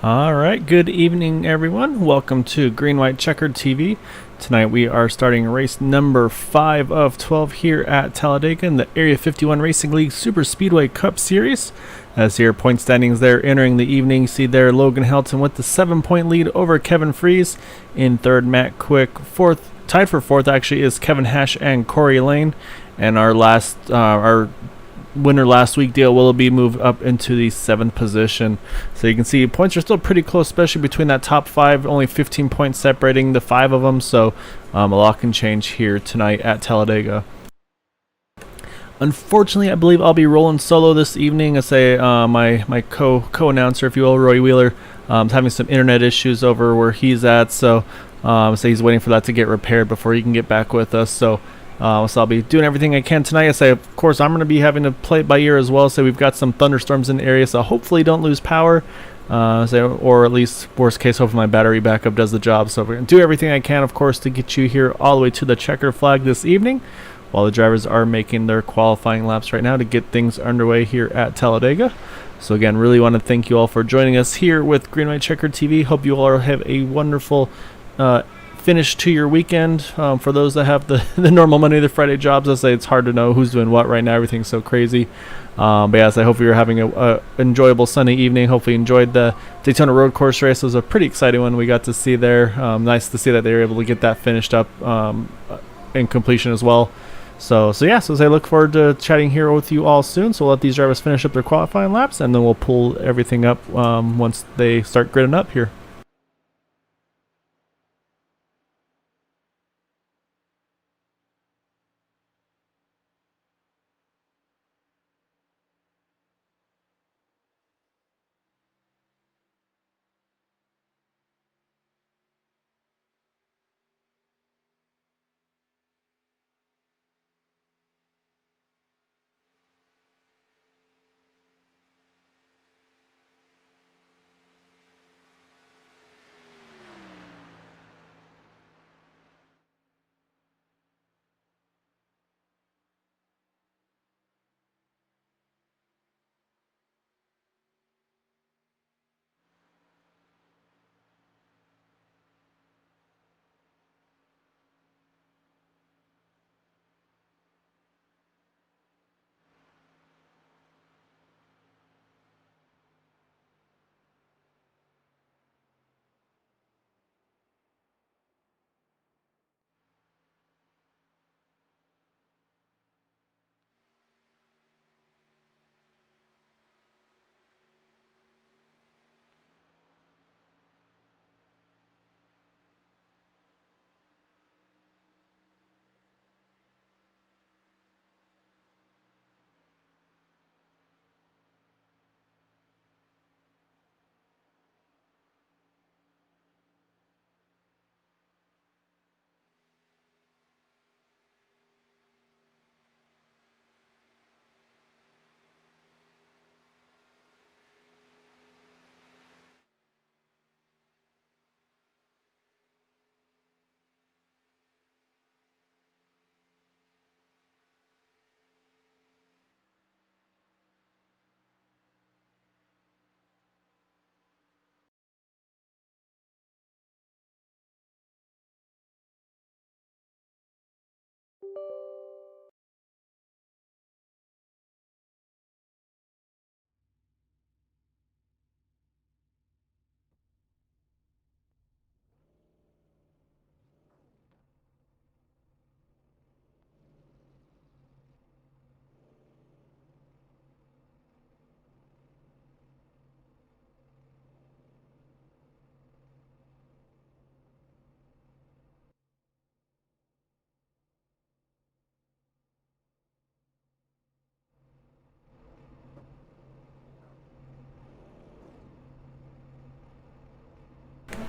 All right, good evening, everyone. Welcome to Green White Checkered TV. Tonight we are starting race number 5 of 12 here at Talladega in the Area 51 Racing League Superspeedway Cup Series. As here, point standings there entering the evening. See there, Logan Helton with the 7-point lead over Kevin Fries. In third, Matt Quick. Fourth, tied for fourth actually, is Kevin Hash and Corey Lane. And our winner last week, Dale Willoughby, moved up into the 7th position. So you can see points are still pretty close, especially between that top 5, only 15 points separating the 5 of them. So a lot can change here tonight at Talladega. Unfortunately, I believe I'll be rolling solo this evening. I say my co-announcer, if you will, Roy Wheeler, is having some internet issues over where he's at. So he's waiting for that to get repaired before he can get back with us. So I'll be doing everything I can tonight. I say, of course, I'm going to be having to play it by ear as well. So we've got some thunderstorms in the area, so hopefully don't lose power. Or at least, worst case, hopefully my battery backup does the job. So we're going to do everything I can, of course, to get you here all the way to the checker flag this evening, while the drivers are making their qualifying laps right now to get things underway here at Talladega. So again, really want to thank you all for joining us here with Green White Checkered TV. Hope you all have a wonderful finish to your weekend. For those that have the normal Monday to Friday jobs, I say it's hard to know who's doing what right now. Everything's so crazy. But yes, I hope you're having a enjoyable sunny evening. Hopefully you enjoyed the Daytona Road Course race. It was a pretty exciting one we got to see there. Nice to see that they were able to get that finished up in completion as well. So I look forward to chatting here with you all soon. So we'll let these drivers finish up their qualifying laps, and then we'll pull everything up once they start gridding up here.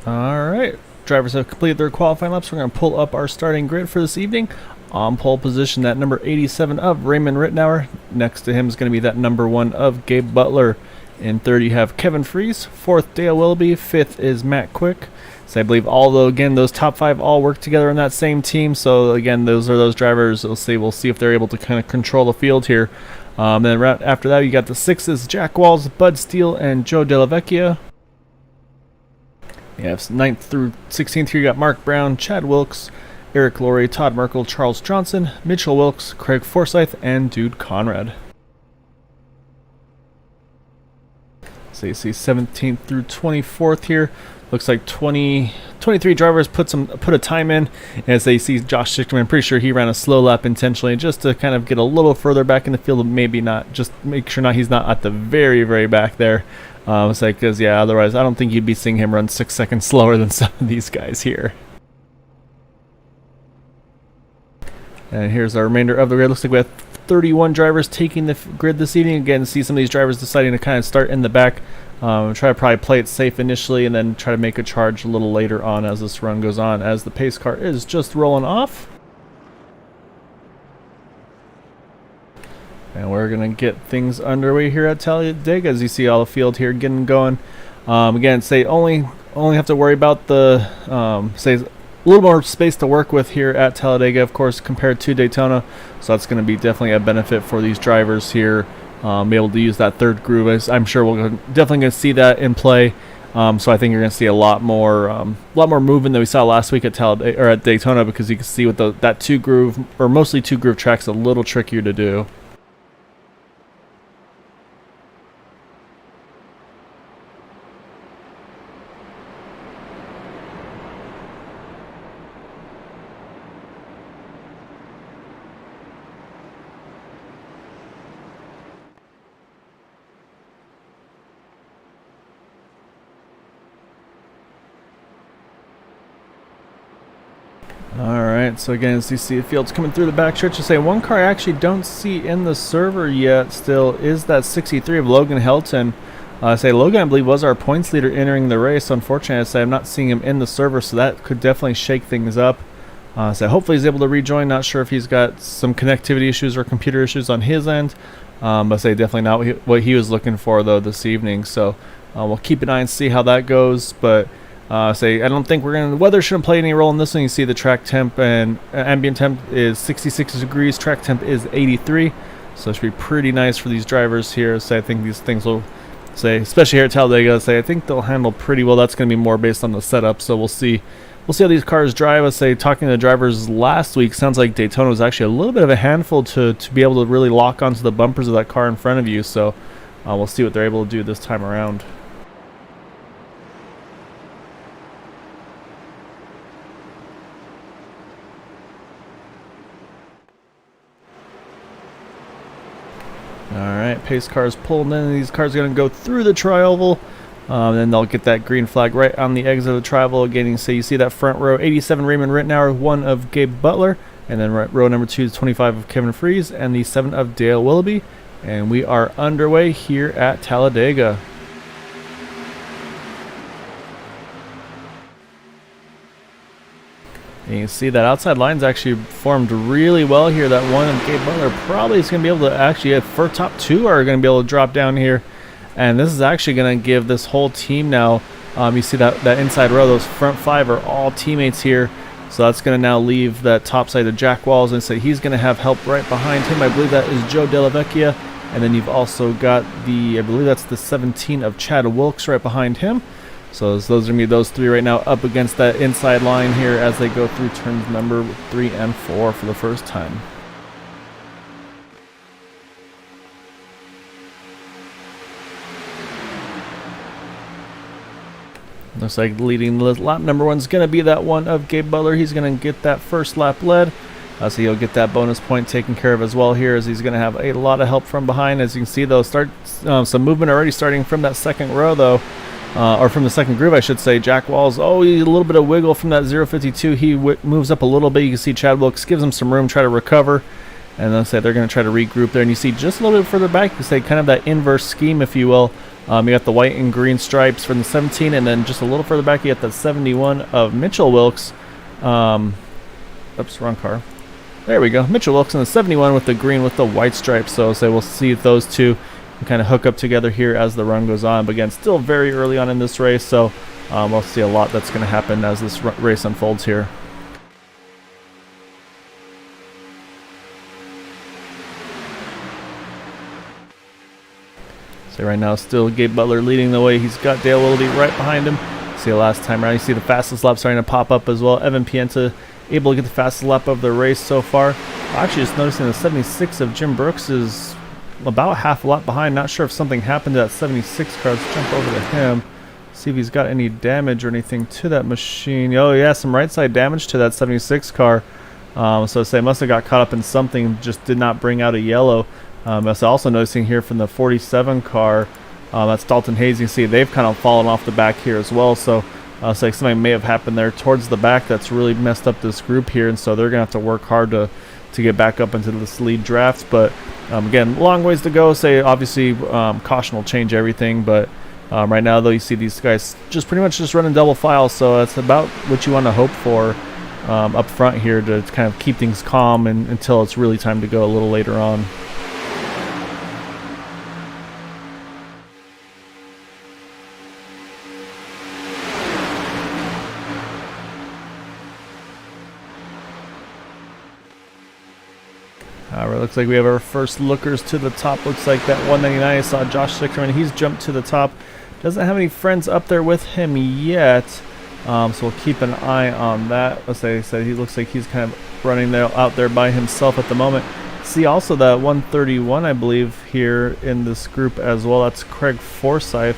All right, drivers have completed their qualifying laps. We're going to pull up our starting grid for this evening. On pole position, that number 87 of Raymond Rittenauer. Next to him is going to be that number 1 of Gabe Butler. In third, you have Kevin Fries. Fourth, Dale Willoughby. Fifth is Matt Quick. So I believe those top 5 all work together in that same team. So again, those are those drivers. We'll see if they're able to kind of control the field here. Then right after that, you got the 6s, Jack Walls, Bud Steele, and Joe Della Vecchia. You have 9th through 16th here. You got Mark Brown, Chad Wilkes, Eric Laurie, Todd Merkel, Charles Johnson, Mitchell Wilkes, Craig Forsyth, and Dude Conrad. So you see 17th through 24th here. Looks like 23 drivers put a time in. As they see Josh Schickman, I'm pretty sure he ran a slow lap intentionally just to kind of get a little further back in the field. Maybe not, just make sure he's not at the very, very back there. It's like, because yeah, otherwise I don't think you'd be seeing him run 6 seconds slower than some of these guys here. And here's our remainder of the grid. Looks like we have 31 drivers taking the grid this evening. Again, see some of these drivers deciding to kind of start in the back. Try to probably play it safe initially and then try to make a charge a little later on as this run goes on, as the pace car is just rolling off. And we're going to get things underway here at Talladega, as you see all the field here getting going. Again, say only have to worry about the say a little more space to work with here at Talladega, of course, compared to Daytona. So that's going to be definitely a benefit for these drivers here. Be able to use that third groove. I'm sure we're definitely going to see that in play. So I think you're going to see a lot more movement than we saw last week at Talladega or at Daytona, because you can see with that 2 groove or mostly 2 groove track's a little trickier to do. Alright, so again, as you see the field's coming through the back stretch, to say one car I actually don't see in the server yet still is that 63 of Logan Helton. Say Logan, I believe, was our points leader entering the race. Unfortunately, I say I'm not seeing him in the server, so that could definitely shake things up. So hopefully he's able to rejoin. Not sure if he's got some connectivity issues or computer issues on his end. But say definitely not what he was looking for though this evening. So we'll keep an eye and see how that goes. But say I don't think the weather shouldn't play any role in this one. You see the track temp and ambient temp is 66 degrees. Track temp is 83. So it should be pretty nice for these drivers here. So I think these things will, say, especially here at Talladega, say I think they'll handle pretty well. That's going to be more based on the setup. So we'll see. We'll see how these cars drive. Let's say, talking to the drivers last week, sounds like Daytona was actually a little bit of a handful to be able to really lock onto the bumpers of that car in front of you. So we'll see what they're able to do this time around. Alright, pace cars pulling in. These cars are going to go through the tri-oval. Then they'll get that green flag right on the exit of the tri-oval. Again, you see that front row, 87 Raymond Rittenauer, 1 of Gabe Butler, and then row number 2 is 25 of Kevin Freeze, and the 7 of Dale Willoughby. And we are underway here at Talladega. And you can see that outside line's actually formed really well here. That 1 of Gabe Butler probably is going to be able to actually, for top 2 are going to be able to drop down here. And this is actually going to give this whole team now, you see that inside row, those front 5 are all teammates here. So that's going to now leave that top side of Jack Walls, and say he's going to have help right behind him. I believe that is Joe Della Vecchia. And then you've also got I believe that's the 17 of Chad Wilkes right behind him. So those are going to be those 3 right now up against that inside line here as they go through turns number 3 and 4 for the first time. Looks like leading lap number 1 is going to be that 1 of Gabe Butler. He's going to get that first lap led. So he'll get that bonus point taken care of as well here, as he's going to have a lot of help from behind. As you can see, though, some movement already starting from that second row, though. Or from the second groove, I should say. Jack Walls, a little bit of wiggle from that 052. He moves up a little bit. You can see Chad Wilkes gives him some room, try to recover. And then say they're going to try to regroup there. And you see just a little bit further back, you can say kind of that inverse scheme, if you will. You got the white and green stripes from the 17, and then just a little further back, you got the 71 of Mitchell Wilkes. Oops, wrong car. There we go. Mitchell Wilkes in the 71 with the green with the white stripes. So say we'll see if those two can kind of hook up together here as the run goes on. But again, still very early on in this race, so we'll see a lot that's going to happen as this race unfolds here. So right now, still Gabe Butler leading the way. He's got Dale Willoughby right behind him. See the last time around, you see the fastest lap starting to pop up as well. Evan Pienta able to get the fastest lap of the race so far. Actually, just noticing the 76 of Jim Brooks is about half a lap behind. Not sure if something happened to that 76 car. Let's jump over to him, see if he's got any damage or anything to that machine. Oh yeah, some right side damage to that 76 car. So say must have got caught up in something, just did not bring out a yellow. I was also noticing here from the 47 car, that's Dalton Hayes. You can see they've kind of fallen off the back here as well. So it's like something may have happened there towards the back that's really messed up this group here, and so they're gonna have to work hard to get back up into this lead draft. But again, long ways to go. Say obviously caution will change everything, but right now though you see these guys just pretty much just running double file, so that's about what you want to hope for up front here to kind of keep things calm until it's really time to go a little later on. Looks like we have our first lookers to the top. Looks like that 199. I saw Josh Sickerman. He's jumped to the top. Doesn't have any friends up there with him yet, so we'll keep an eye on that. Let's say he looks like he's kind of running out there by himself at the moment. See also that 131, I believe, here in this group as well. That's Craig Forsyth.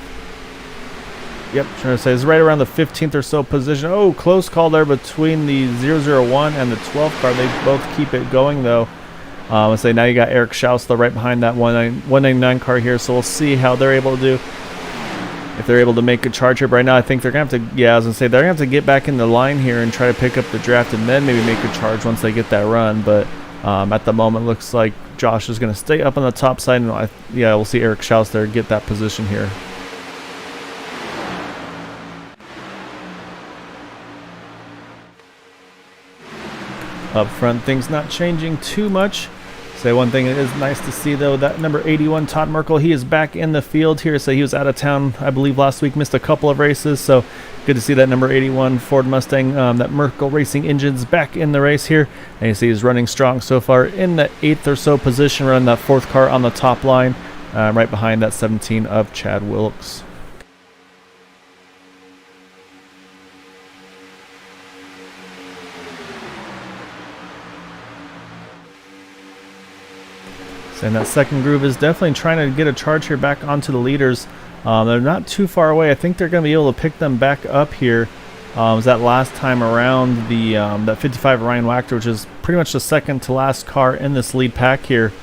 Yep, trying to say it's right around the 15th or so position. Oh, close call there between the 001 and the 12 car. They both keep it going though. Let's say now you got Eric Schausler right behind that 199 car here, so we'll see how they're able to do. If they're able to make a charge here, but right now I think they're going to have to, yeah, I was going to say, they're going to have to get back in the line here and try to pick up the draft and then maybe make a charge once they get that run. But at the moment, looks like Josh is going to stay up on the top side, and yeah, we'll see Eric Schausler get that position here. Up front, things not changing too much. Say one thing it is nice to see though, that number 81 Todd Merkel, he is back in the field here. So he was out of town, I believe, last week, missed a couple of races. So good to see that number 81 Ford Mustang, that Merkel Racing engine's back in the race here. And you see he's running strong so far in the 8th or so position, running that 4th car on the top line, right behind that 17 of Chad Wilkes. And that second group is definitely trying to get a charge here back onto the leaders. They're not too far away. I think they're going to be able to pick them back up here. Was that last time around the that 55 Ryan Wachter, which is pretty much the second to last car in this lead pack here.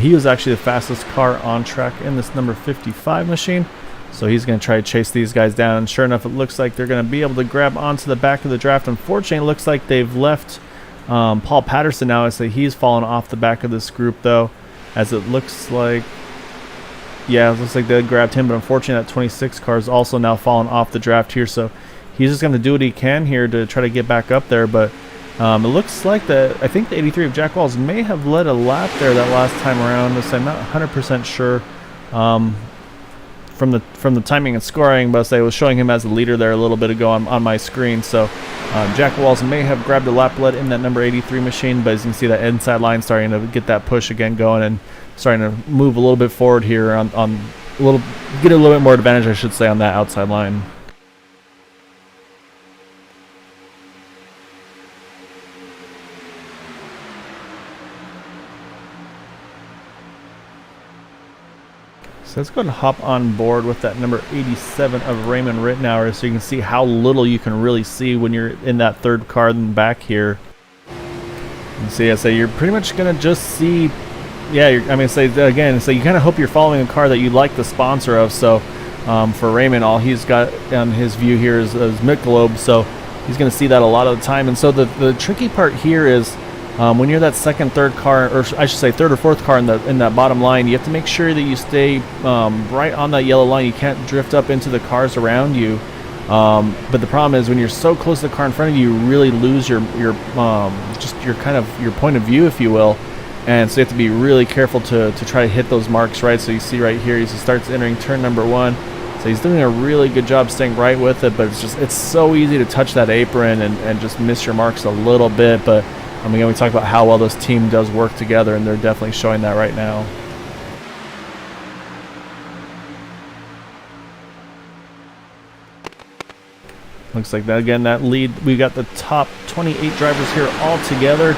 He was actually the fastest car on track in this number 55 machine. So he's going to try to chase these guys down. And sure enough, it looks like they're going to be able to grab onto the back of the draft. Unfortunately, it looks like they've left Paul Patterson now. I say he's fallen off the back of this group though. As it looks like, yeah, it looks like they grabbed him, but unfortunately that 26 car is also now fallen off the draft here, so he's just going to do what he can here to try to get back up there. But it looks like I think the 83 of Jack Walls may have led a lap there that last time around. So I'm not 100% sure from the timing and scoring, but I was showing him as the leader there a little bit ago on my screen. So Jack Walls may have grabbed a lap lead in that number 83 machine, but as you can see that inside line starting to get that push again going and starting to move a little bit forward here get a little bit more advantage, I should say, on that outside line. So let's go ahead and hop on board with that number 87 of Raymond Rittenauer so you can see how little you can really see when you're in that third car in the back here. And so yeah, so you're pretty much going to just see, yeah, you kind of hope you're following a car that you like the sponsor of. So for Raymond, all he's got on his view here is Michelob, so he's going to see that a lot of the time. And so the tricky part here is, when you're that second, third car, or I should say third or fourth car in that bottom line, you have to make sure that you stay right on that yellow line. You can't drift up into the cars around you. But the problem is when you're so close to the car in front of you, you really lose your point of view, if you will. And so you have to be really careful to try to hit those marks right. So you see right here, he starts entering turn number 1. So he's doing a really good job staying right with it, but it's so easy to touch that apron and just miss your marks a little bit. But again, we talked about how well this team does work together, and they're definitely showing that right now. looks like that again. That lead, we got the top 28 drivers here all together.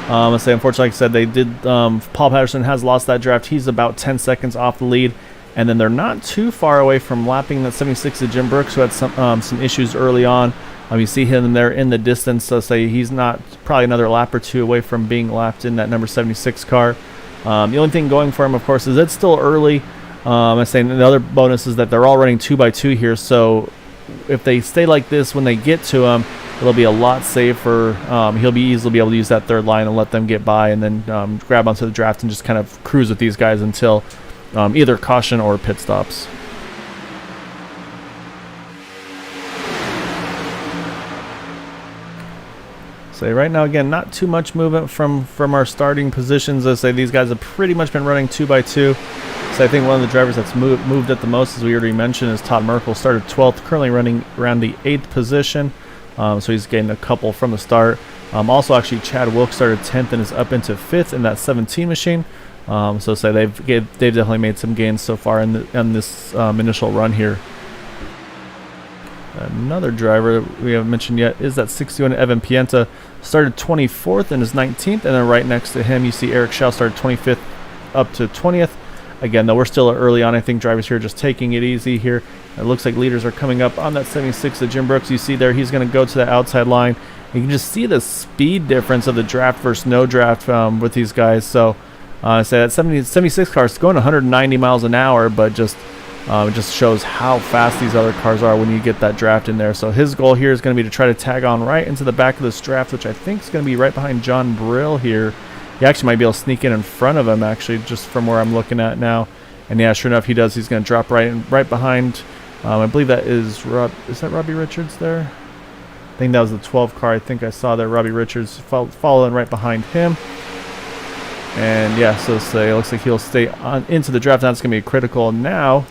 I say, unfortunately, like I said, they did. Paul Patterson has lost that draft. He's about 10 seconds off the lead, and then they're not too far away from lapping that 76 of Jim Brooks, who had some issues early on. You see him there in the distance. So say he's not probably another lap or two away from being lapped in that number 76 car. The only thing going for him, of course, is it's still early. I say the other bonus is that they're all running 2x2 here. So if they stay like this when they get to him, it'll be a lot safer. He'll easily be able to use that third line and let them get by, and then grab onto the draft and just kind of cruise with these guys until either caution or pit stops. So right now, again, not too much movement from our starting positions. I say these guys have pretty much been running 2x2. So I think one of the drivers that's moved at the most, as we already mentioned, is Todd Merkel. Started 12th, currently running around the 8th position. So he's getting a couple from the start. Also, actually, Chad Wilkes started 10th and is up into 5th in that 17 machine. So say they've definitely made some gains so far in this initial run here. Another driver we haven't mentioned yet is that 61 Evan Pienta. Started 24th and is 19th, and then right next to him you see Eric Schau started 25th up to 20th. Again, though, we're still early on. I think drivers here are just taking it easy here. It looks like leaders are coming up on that 76 of Jim Brooks. You see there, he's going to go to the outside line. You can just see the speed difference of the draft versus no draft with these guys. So say that 76 car is going 190 miles an hour, but it just shows how fast these other cars are when you get that draft in there. So his goal here is going to be to try to tag on right into the back of this draft, which I think is going to be right behind John Brill here. He actually might be able to sneak in front of him, actually, just from where I'm looking at now. And yeah, sure enough, he does. He's going to drop right behind. I believe that is is that Robbie Richards there? I think that was the 12 car. I think I saw there. Robbie Richards following right behind him. And yeah, so it looks like he'll stay on into the draft. That's going to be critical now.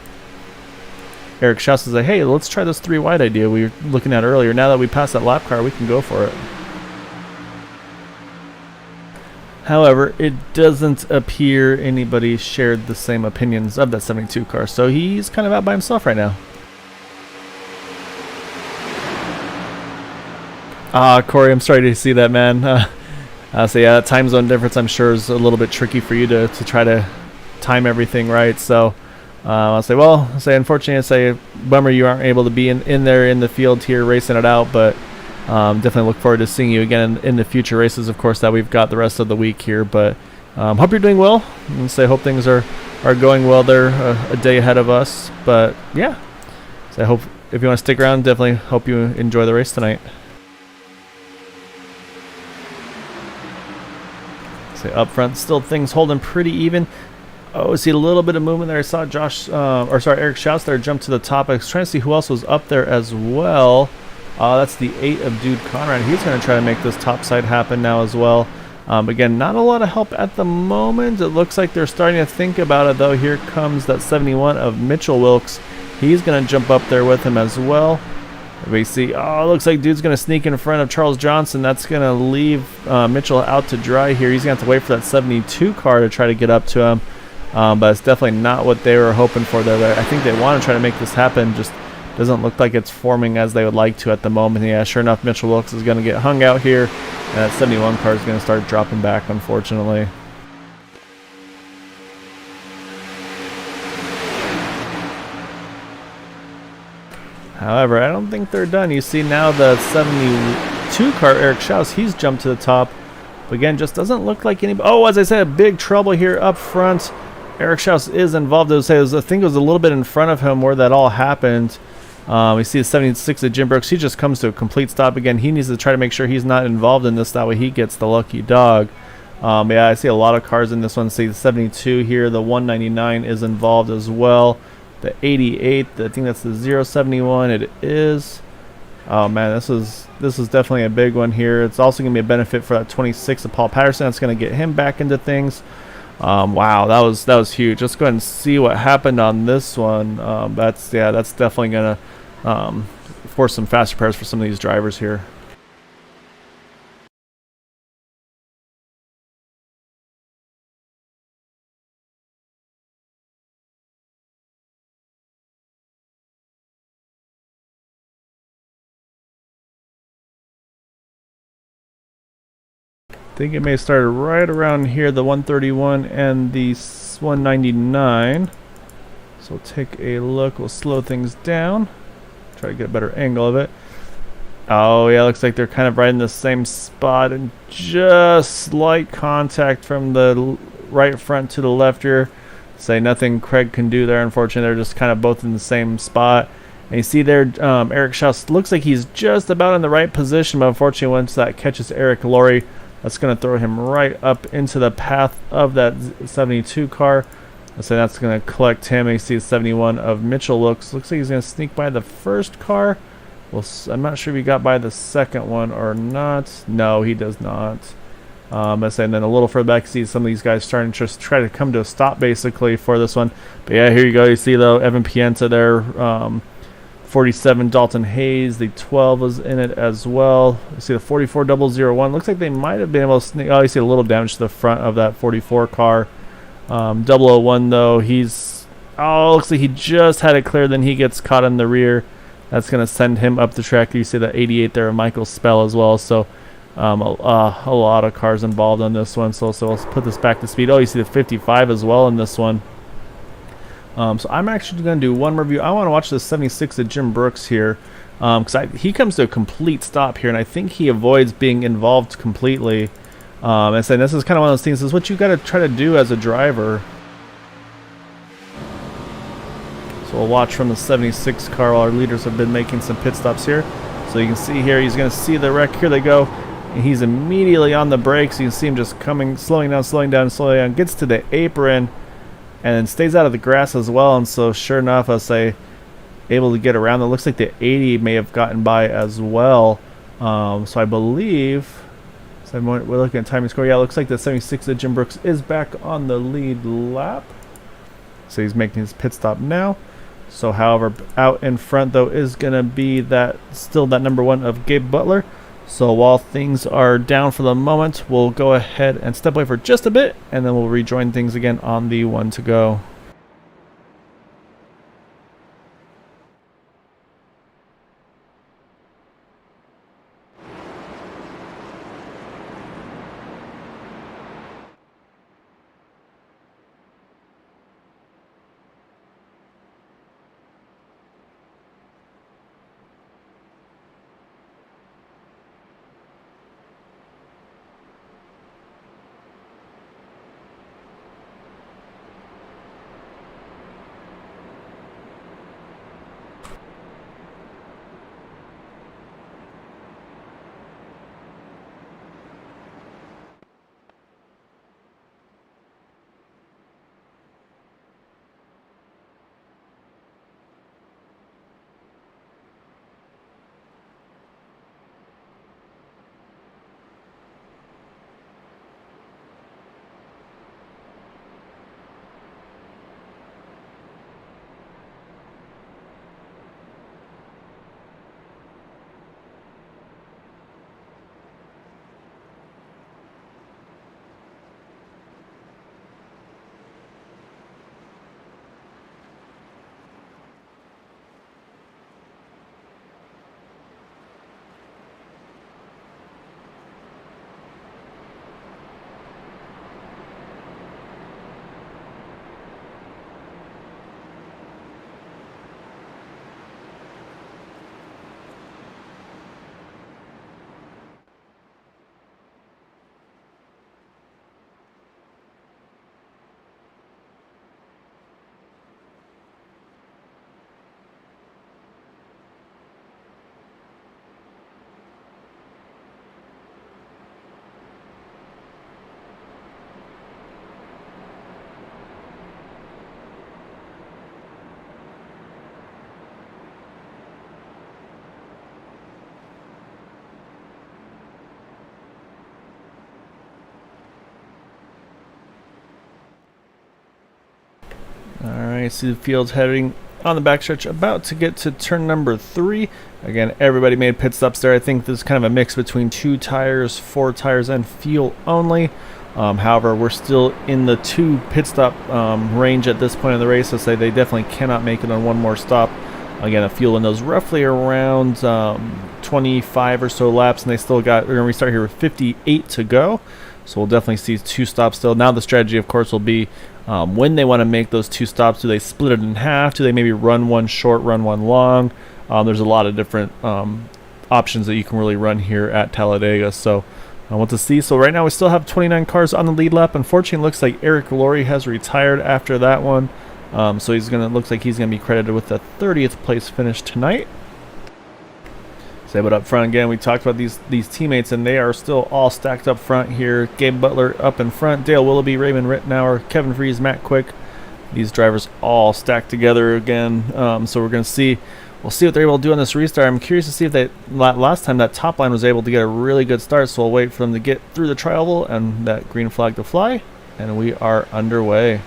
Eric Schau says, hey, let's try this 3 wide idea we were looking at earlier. Now that we passed that lap car, we can go for it. However, it doesn't appear anybody shared the same opinions of that 72 car, so he's kind of out by himself right now. Corey, I'm sorry to see that, man. So yeah, that time zone difference, I'm sure, is a little bit tricky for you to try to time everything right. So I'll say, unfortunately, bummer you aren't able to be in there in the field here racing it out, but definitely look forward to seeing you again in the future races, of course, that we've got the rest of the week here. But hope you're doing well, and hope things are going well there a day ahead of us. But yeah, so I hope if you want to stick around, definitely hope you enjoy the race tonight. So up front, still things holding pretty even. Oh, I see a little bit of movement there. I saw Eric Schau there jump to the top. I was trying to see who else was up there as well. That's the 8 of Dude Conrad. He's going to try to make this top side happen now as well. Again, not a lot of help at the moment. It looks like they're starting to think about it, though. Here comes that 71 of Mitchell Wilkes. He's going to jump up there with him as well. We see, it looks like Dude's going to sneak in front of Charles Johnson. That's going to leave Mitchell out to dry here. He's going to have to wait for that 72 car to try to get up to him. But it's definitely not what they were hoping for there. I think they want to try to make this happen. Just doesn't look like it's forming as they would like to at the moment. Yeah, sure enough, Mitchell Wilkes is going to get hung out here. And that 71 car is going to start dropping back, unfortunately. However, I don't think they're done. You see now the 72 car, Eric Schau, he's jumped to the top. But again, just doesn't look like anybody. Oh, as I said, big trouble here up front. Eric Schau is involved. I think it was a little bit in front of him where that all happened. We see the 76 of Jim Brooks. He just comes to a complete stop again. He needs to try to make sure he's not involved in this. That way he gets the lucky dog. Yeah, I see a lot of cars in this one. See the 72 here. The 199 is involved as well. The 88, I think that's the 071. It is. Oh man, this is definitely a big one here. It's also going to be a benefit for that 26 of Paul Patterson. That's going to get him back into things. Wow, that was huge. Let's go ahead and see what happened on this one. That's definitely going to force some fast repairs for some of these drivers here. think it may have started right around here, the 131 and the 199. So we'll take a look. We'll slow things down. Try to get a better angle of it. Oh yeah, looks like they're kind of right in the same spot, and just slight contact from the right front to the left rear. Say nothing Craig can do there, unfortunately. They're just kind of both in the same spot. And you see there, Eric Schaus looks like he's just about in the right position, but unfortunately once that catches Eric Laurie, that's going to throw him right up into the path of that 72 car. So that's going to collect him. And you see 71 of Mitchell looks like he's going to sneak by the first car. Well, I'm not sure if he got by the second one or not. No, he does not. And then a little further back, you see some of these guys starting to just try to come to a stop basically for this one. But yeah, here you go. You see though, Evan Pienta there, 47 Dalton Hayes, the 12 was in it as well. You see the 44-001. Looks like they might have been able to sneak. Oh, you see a little damage to the front of that 44 car. 001 though, looks like he just had it clear. Then he gets caught in the rear. That's going to send him up the track. You see the 88 there, Michael Spell as well. So a lot of cars involved on this one. So let's put this back to speed. Oh, you see the 55 as well in this one. So I'm actually going to do one review. I want to watch the 76 of Jim Brooks here, because he comes to a complete stop here, and I think he avoids being involved completely. And saying this is kind of one of those things. This is what you got to try to do as a driver. So we'll watch from the 76 car while our leaders have been making some pit stops here. So you can see here, he's going to see the wreck. Here they go. And he's immediately on the brakes. You can see him just slowing down, gets to the apron, and then stays out of the grass as well. And so sure enough, I'll say, able to get around. It looks like the 80 may have gotten by as well. So I believe, we're looking at timing score. Yeah, it looks like the 76 of Jim Brooks is back on the lead lap. So he's making his pit stop now. So however, out in front though is going to be still that number 1 of Gabe Butler. So while things are down for the moment, we'll go ahead and step away for just a bit, and then we'll rejoin things again on the 1 to go. Alright, see the field's heading on the backstretch, about to get to turn number 3. Again, everybody made pit stops there. I think this is kind of a mix between 2 tires, 4 tires, and fuel only. However, we're still in the 2 pit stop range at this point in the race, so say they definitely cannot make it on one more stop. Again, a fuel in those roughly around 25 or so laps, and they still got, we're going to restart here with 58 to go. So we'll definitely see 2 stops still. Now the strategy, of course, will be when they want to make those 2 stops. Do they split it in half? Do they maybe run one short, run one long? There's a lot of different options that you can really run here at Talladega. So I want to see. So right now we still have 29 cars on the lead lap. Unfortunately, it looks like Eric Laurie has retired after that one. So looks like he's gonna be credited with the 30th place finish tonight. But up front again, we talked about these teammates, and they are still all stacked up front here. Gabe Butler up in front, Dale Willoughby, Raymond Rittenauer, Kevin Freese, Matt Quick. These drivers all stacked together again. So we're gonna see. We'll see what they're able to do on this restart. I'm curious to see if last time that top line was able to get a really good start. So we'll wait for them to get through the tri-oval and that green flag to fly, and we are underway.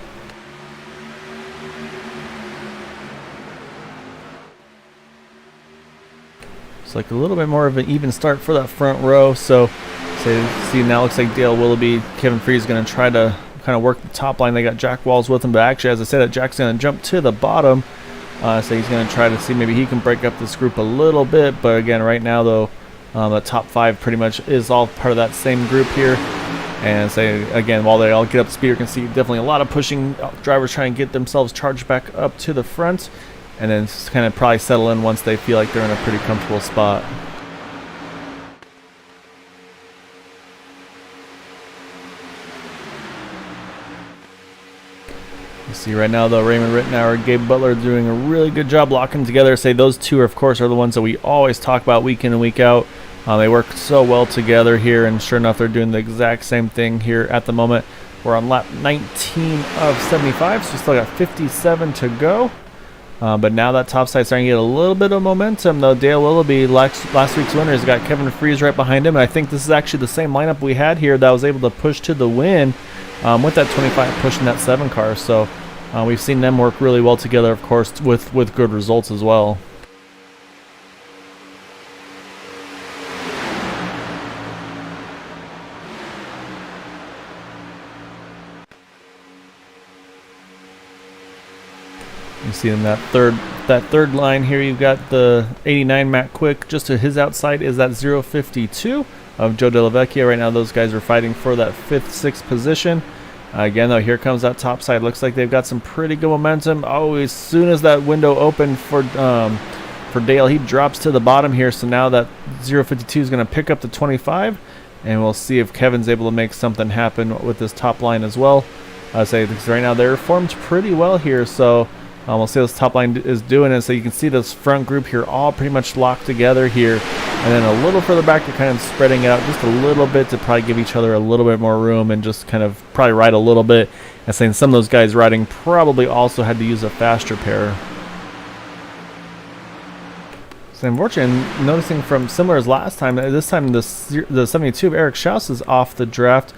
Like a little bit more of an even start for that front row. So see now looks like Dale Willoughby, Kevin Freese is going to try to kind of work the top line. They got Jack Walls with him, but actually, as I said, Jack's going to jump to the bottom. So he's going to try to see maybe he can break up this group a little bit. But again, right now though, the top 5 pretty much is all part of that same group here. And again, while they all get up to speed, you can see definitely a lot of pushing drivers trying to get themselves charged back up to the front. And then just kind of probably settle in once they feel like they're in a pretty comfortable spot. You see right now though, Raymond Rittenauer and Gabe Butler are doing a really good job locking together. Those two, of course, are the ones that we always talk about week in and week out. They work so well together here, and sure enough, they're doing the exact same thing here at the moment. We're on lap 19 of 75, so we still got 57 to go. But now that top side's starting to get a little bit of momentum, though. Dale Willoughby, last week's winner, has got Kevin Freese right behind him. And I think this is actually the same lineup we had here that was able to push to the win with that 25 pushing that 7 car. So we've seen them work really well together, of course, with good results as well. You see in that third line here, you've got the 89 Matt Quick. Just to his outside is that 052 of Joe Delavecchia. Right now those guys are fighting for that 5th, 6th position. Again though, here comes that top side. Looks like they've got some pretty good momentum. Oh, as soon as that window opened for Dale, he drops to the bottom here. So now that 052 is going to pick up the 25, and we'll see if Kevin's able to make something happen with this top line as well. Because right now they're formed pretty well here. So we'll see what this top line is doing. And so you can see this front group here all pretty much locked together here. And then a little further back, they're kind of spreading out just a little bit to probably give each other a little bit more room and just kind of probably ride a little bit. And saying some of those guys riding probably also had to use a faster pair. So unfortunately, noticing from similar as last time, this time the 72 of Eric Schaus is off the draft.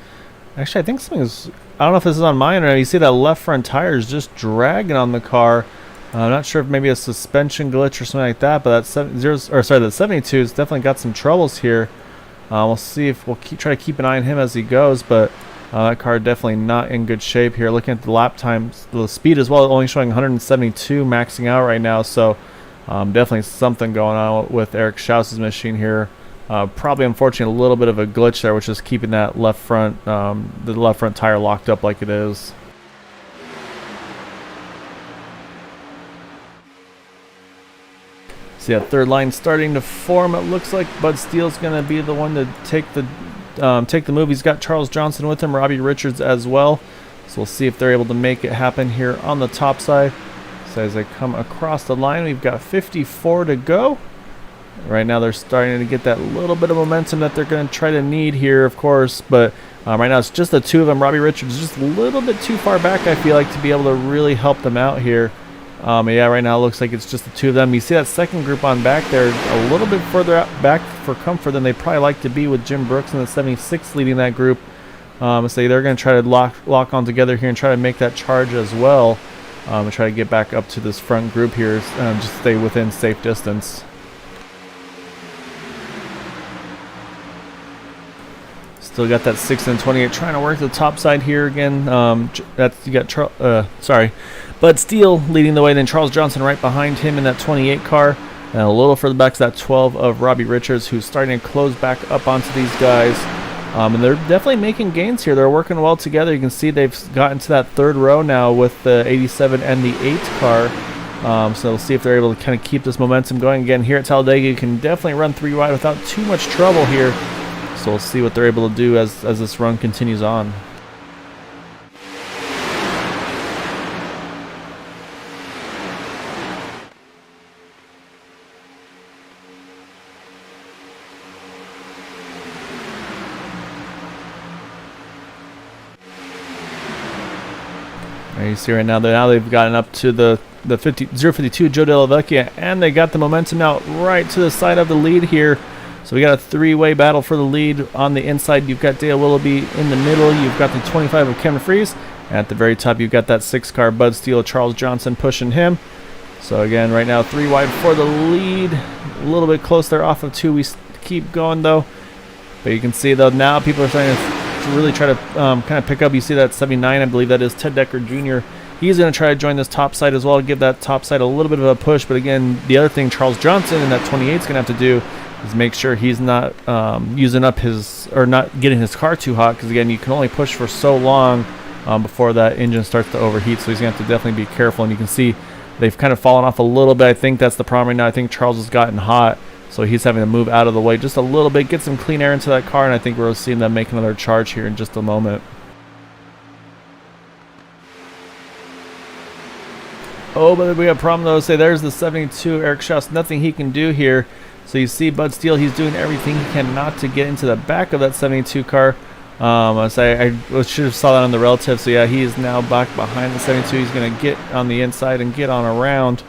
Actually, I think something is, I don't know if this is on mine or not. You see that left front tire is just dragging on the car. I'm not sure if maybe a suspension glitch or something like that, but that 72 has definitely got some troubles here. We'll see if we'll try to keep an eye on him as he goes, but that car definitely not in good shape here. Looking at the lap times, the speed as well, only showing 172 maxing out right now, so definitely something going on with Eric Schaus's machine here. Probably, unfortunately, a little bit of a glitch there, which is keeping that the left front tire locked up like it is. See that third line starting to form. It looks like Bud Steele's going to be the one to take the move. He's got Charles Johnson with him, Robbie Richards as well. So we'll see if they're able to make it happen here on the top side. So as they come across the line, we've got 54 to go. Right now they're starting to get that little bit of momentum that they're going to try to need here, of course. But right now it's just the two of them. Robbie Richards is just a little bit too far back, I feel like, to be able to really help them out here. Yeah, right now it looks like it's just the two of them. You see that second group on back there a little bit further out back for comfort than they probably like to be, with Jim Brooks and the 76 leading that group. So they're going to try to lock on together here and try to make that charge as well, and try to get back up to this front group here, just stay within safe distance. Still got that 6 and 28 trying to work the top side here again. You got Bud Steele leading the way, then Charles Johnson right behind him in that 28 car, and a little further back to that 12 of Robbie Richards, who's starting to close back up onto these guys. And they're definitely making gains here. They're working well together. You can see they've gotten to that third row now with the 87 and the 8 car. So we'll see if they're able to kind of keep this momentum going. Again, here at Talladega, you can definitely run 3 wide without too much trouble here. So we'll see what they're able to do as this run continues on. You see right now, they've gotten up to the 052 Joe Della Vecchia, and they got the momentum out right to the side of the lead here. So we got a 3-way battle for the lead. On the inside, you've got Dale Willoughby. In the middle, you've got the 25 of Kevin Freeze. And at the very top, you've got that 6-car Bud Steele, Charles Johnson pushing him. So again, right now, 3 wide for the lead. A little bit close there off of 2. We keep going, though. But you can see, though, now people are starting to really try to kind of pick up. You see that 79, I believe that is Ted Decker Jr. He's going to try to join this top side as well, give that top side a little bit of a push. But again, the other thing Charles Johnson in that 28 is going to have to do is make sure he's not using up not getting his car too hot, because again, you can only push for so long before that engine starts to overheat. So he's going to have to definitely be careful. And you can see they've kind of fallen off a little bit. I think that's the problem right now. I think Charles has gotten hot, so he's having to move out of the way just a little bit, get some clean air into that car, and I think we're seeing them make another charge here in just a moment. Oh, but we have a problem though. Say there's the 72 Eric Schaus. Nothing he can do here. So you see Bud Steele, he's doing everything he can not to get into the back of that 72 car. I should have saw that on the relative. So yeah, he is now back behind the 72. He's going to get on the inside and get on around.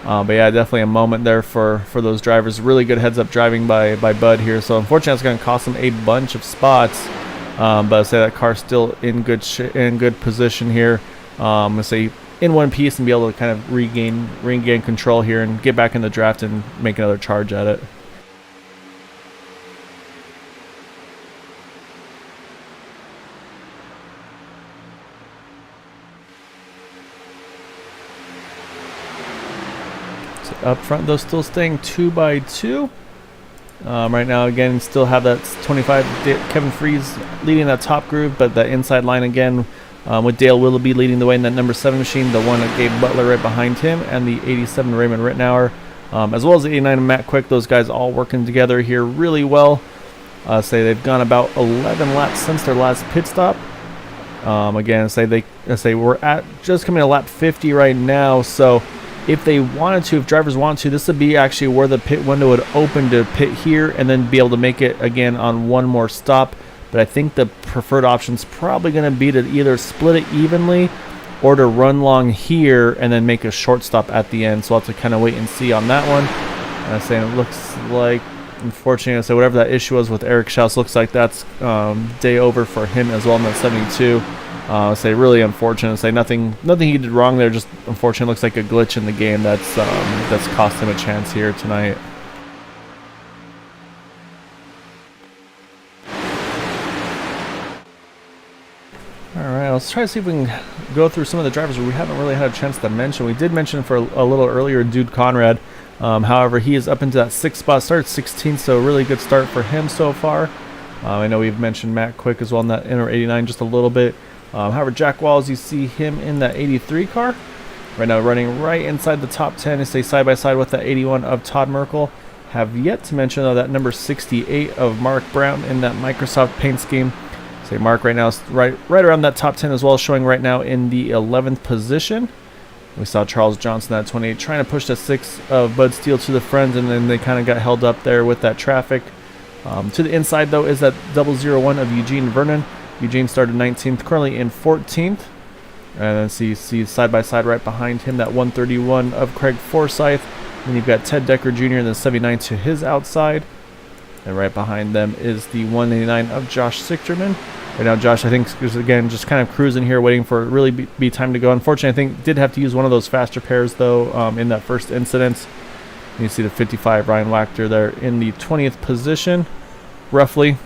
But yeah, definitely a moment there for those drivers. Really good heads-up driving by Bud here. So unfortunately, it's going to cost him a bunch of spots. But I say that car's still in good position here. I say in one piece and be able to kind of regain control here and get back in the draft and make another charge at it. So up front, though, still staying 2x2. Right now, again, still have that 25 Kevin Freeze leading that top group, but that inside line again with Dale Willoughby leading the way in that number 7 machine, the one that Gabe Butler right behind him, and the 87 Raymond Rittenauer, as well as the 89 Matt Quick. Those guys all working together here really well. Say they've gone about 11 laps since their last pit stop. Again, say we're at just coming to lap 50 right now. So if they wanted to, if drivers want to, this would be actually where the pit window would open to pit here and then be able to make it again on one more stop. But I think the preferred option is probably going to be to either split it evenly or to run long here and then make a short stop at the end. So I'll have to kind of wait and see on that one. And I'm saying it looks like, unfortunately, so whatever that issue was with Eric Schaus, looks like that's day over for him as well in that 72. Say really unfortunate. Say nothing he did wrong there. Just unfortunate. Looks like a glitch in the game that's cost him a chance here tonight. Alright, let's try to see if we can go through some of the drivers we haven't really had a chance to mention. We did mention for a little earlier Dude Conrad. However, he is up into that 6th spot, started 16th, so a really good start for him so far. I know we've mentioned Matt Quick as well in that inner 89 just a little bit. However, Jack Walls, you see him in that 83 car. Right now running right inside the top 10 and stay side by side with that 81 of Todd Merkel. Have yet to mention, though, that number 68 of Mark Brown in that Microsoft paint scheme. Say Mark right now is right around that top 10 as well, showing right now in the 11th position. We saw Charles Johnson at 28 trying to push the 6 of Bud Steele to the front, and then they kind of got held up there with that traffic. To the inside, though, is that 001 of Eugene Vernon. Eugene started 19th, currently in 14th. And then see side by side right behind him, that 131 of Craig Forsyth. Then you've got Ted Decker Jr. and the 79 to his outside. And right behind them is the 189 of Josh Sichterman. Right now, Josh, I think, is again just kind of cruising here, waiting for it really be time to go. Unfortunately, I think did have to use one of those faster pairs, though, in that first incident. And you see the 55 Ryan Wachter there in the 20th position, roughly.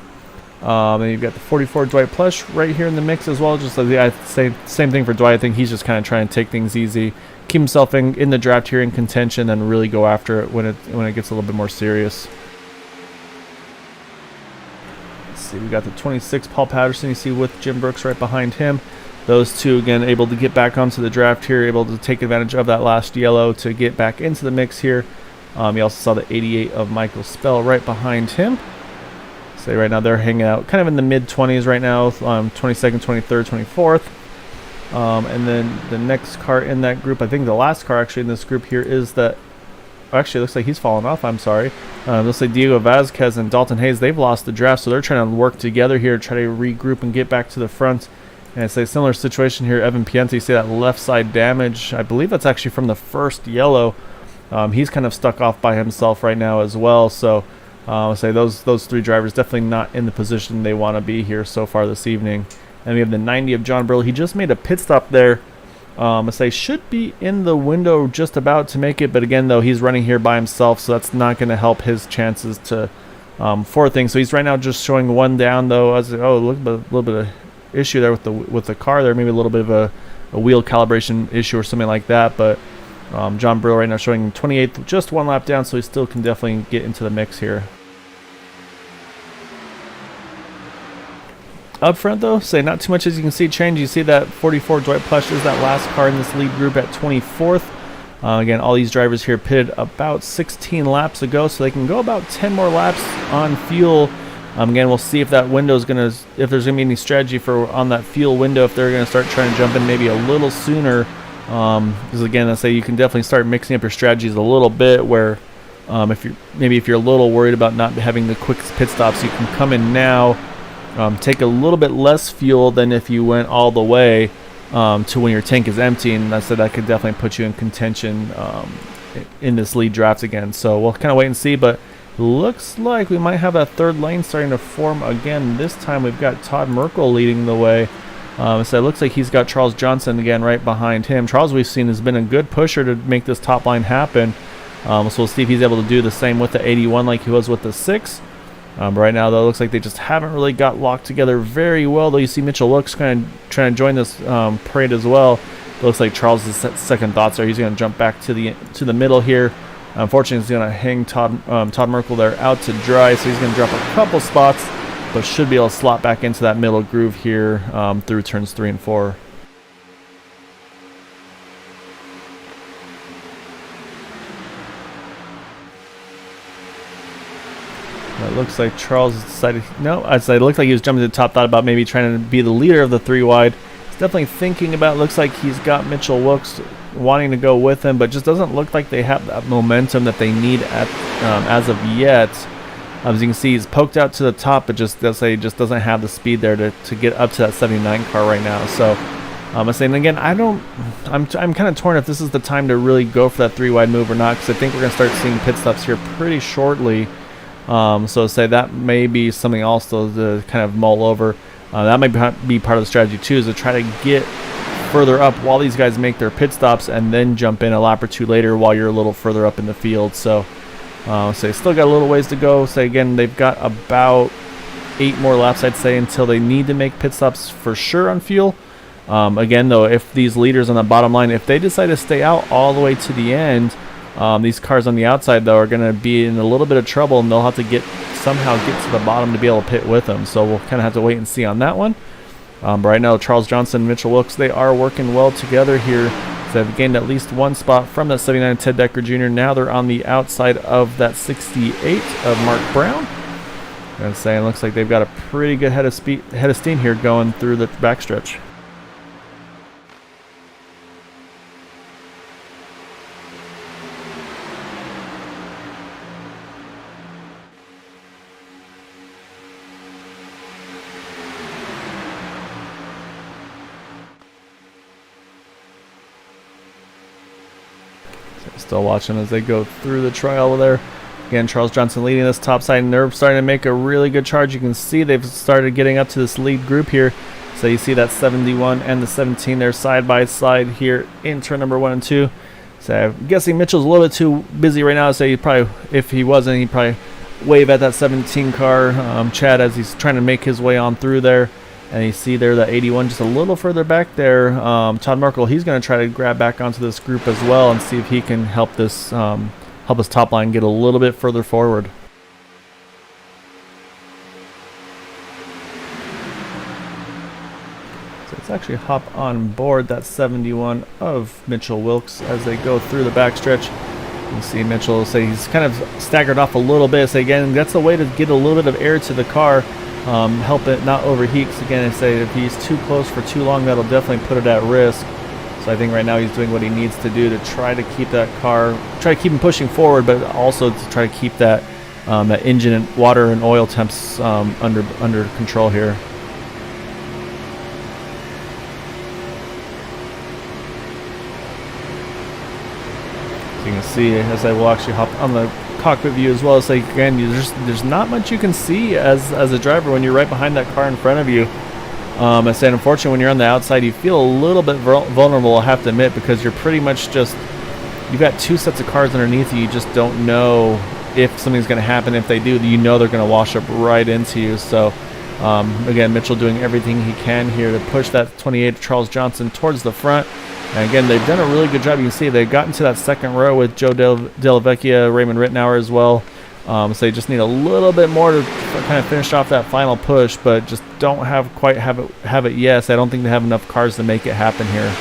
Then you've got the 44 Dwight Plush right here in the mix as well. Just same thing for Dwight. I think he's just kind of trying to take things easy, keep himself in the draft here in contention, and really go after it when it gets a little bit more serious. see, we got the 26 Paul Patterson, you see, with Jim Brooks right behind him. Those two, again, able to get back onto the draft here, able to take advantage of that last yellow to get back into the mix here. You also saw the 88 of Michael Spell right behind him. So right now they're hanging out kind of in the mid-20s right now, 22nd, 23rd, 24th. And then the next car in that group, I think the last car actually in this group here is that, actually, it looks like he's fallen off, I'm sorry. Looks like Diego Vazquez and Dalton Hayes, they've lost the draft, so they're trying to work together here, try to regroup and get back to the front. And it's a similar situation here. Evan Pienta, you see that left side damage. I believe that's actually from the first yellow. He's kind of stuck off by himself right now as well. So I'll say those three drivers definitely not in the position they want to be here so far this evening. And we have the 90 of John Burley. He just made a pit stop there. I say should be in the window just about to make it. But again, though, he's running here by himself, so that's not going to help his chances to for things. So he's right now just showing one down, though. As look, a little bit of issue there with the car there, maybe a little bit of a wheel calibration issue or something like that. But John Burrow right now showing 28th, just one lap down, so he still can definitely get into the mix here. Up front, though, say not too much as you can see change. You see that 44 Dwight Plush is that last car in this lead group at 24th. Again, all these drivers here pitted about 16 laps ago, so they can go about 10 more laps on fuel. Again, we'll see if that window is going to, if there's going to be any strategy for on that fuel window, if they're going to start trying to jump in maybe a little sooner. Because again, I say you can definitely start mixing up your strategies a little bit. Where if you're a little worried about not having the quick pit stops, you can come in now, take a little bit less fuel than if you went all the way to when your tank is empty. And I said that could definitely put you in contention in this lead draft again. So we'll kind of wait and see, but. Looks like we might have that third lane starting to form again. This time we've got Todd Merkel leading the way. So it looks like he's got Charles Johnson again right behind him. Charles, we've seen, has been a good pusher to make this top line happen. So we'll see if he's able to do the same with the 81 like he was with the 6. But right now, though, it looks like they just haven't really got locked together very well. Though you see Mitchell Looks kind of trying to join this parade as well. It looks like Charles' second thoughts are he's going to jump back to the middle here. Unfortunately, he's going to hang Todd Merkel there out to dry, so he's going to drop a couple spots, but should be able to slot back into that middle groove here through turns 3 and 4. It looks like Charles decided, no, it looked like he was jumping to the top, thought about maybe trying to be the leader of the 3 wide. He's definitely thinking about it. Looks like he's got Mitchell Wilkes wanting to go with him, but just doesn't look like they have that momentum that they need at as of yet. As you can see, he's poked out to the top, but just doesn't have the speed there to get up to that 79 car right now. So I'm saying again, I'm kind of torn if this is the time to really go for that 3 wide move or not, because I think we're gonna start seeing pit stops here pretty shortly. So say that may be something also to kind of mull over. That might be part of the strategy too, is to try to get further up while these guys make their pit stops and then jump in a lap or 2 later while you're a little further up in the field. So say still got a little ways to go. Say again, they've got about 8 more laps, I'd say, until they need to make pit stops for sure on fuel. Again, though, if these leaders on the bottom line, if they decide to stay out all the way to the end, these cars on the outside, though, are going to be in a little bit of trouble, and they'll have to somehow get to the bottom to be able to pit with them. So we'll kind of have to wait and see on that one. But right now, Charles Johnson and Mitchell Wilkes, they are working well together here. So they've gained at least 1 spot from that 79 Ted Decker Jr. Now they're on the outside of that 68 of Mark Brown. And saying, looks like they've got a pretty good head of steam here going through the backstretch. Still watching as they go through the trial there. Again, Charles Johnson leading this top side, and they're starting to make a really good charge. You can see they've started getting up to this lead group here. So you see that 71 and the 17 there side by side here in turn number 1 and 2. So I'm guessing Mitchell's a little bit too busy right now. So he probably, if he wasn't, he'd probably wave at that 17 car, Chad, as he's trying to make his way on through there. And you see there that 81 just a little further back there. Todd Merkel, he's going to try to grab back onto this group as well and see if he can help this help his top line get a little bit further forward. actually hop on board that 71 of Mitchell Wilkes as they go through the backstretch. You see Mitchell say he's kind of staggered off a little bit. So again, that's a way to get a little bit of air to the car, help it not overheat. Because again, I say if he's too close for too long, that'll definitely put it at risk. So I think right now he's doing what he needs to do to try to keep that car, try to keep him pushing forward, but also to try to keep that that engine and water and oil temps under control here. So you can see as I will actually hop on the cockpit view as well. As like again, there's not much you can see as a driver when you're right behind that car in front of you. I said, unfortunately, when you're on the outside, you feel a little bit vulnerable, I have to admit, because you're pretty much just, you've got two sets of cars underneath you. You just don't know if something's going to happen. If they do, you know they're going to wash up right into you. So, again, Mitchell doing everything he can here to push that 28 Charles Johnson towards the front. And again, they've done a really good job. You can see they've gotten to that second row with Joe Della Vecchia, Raymond Rittenauer as well. So they just need a little bit more to kind of finish off that final push, but just don't quite have it yet. So I don't think they have enough cars to make it happen here.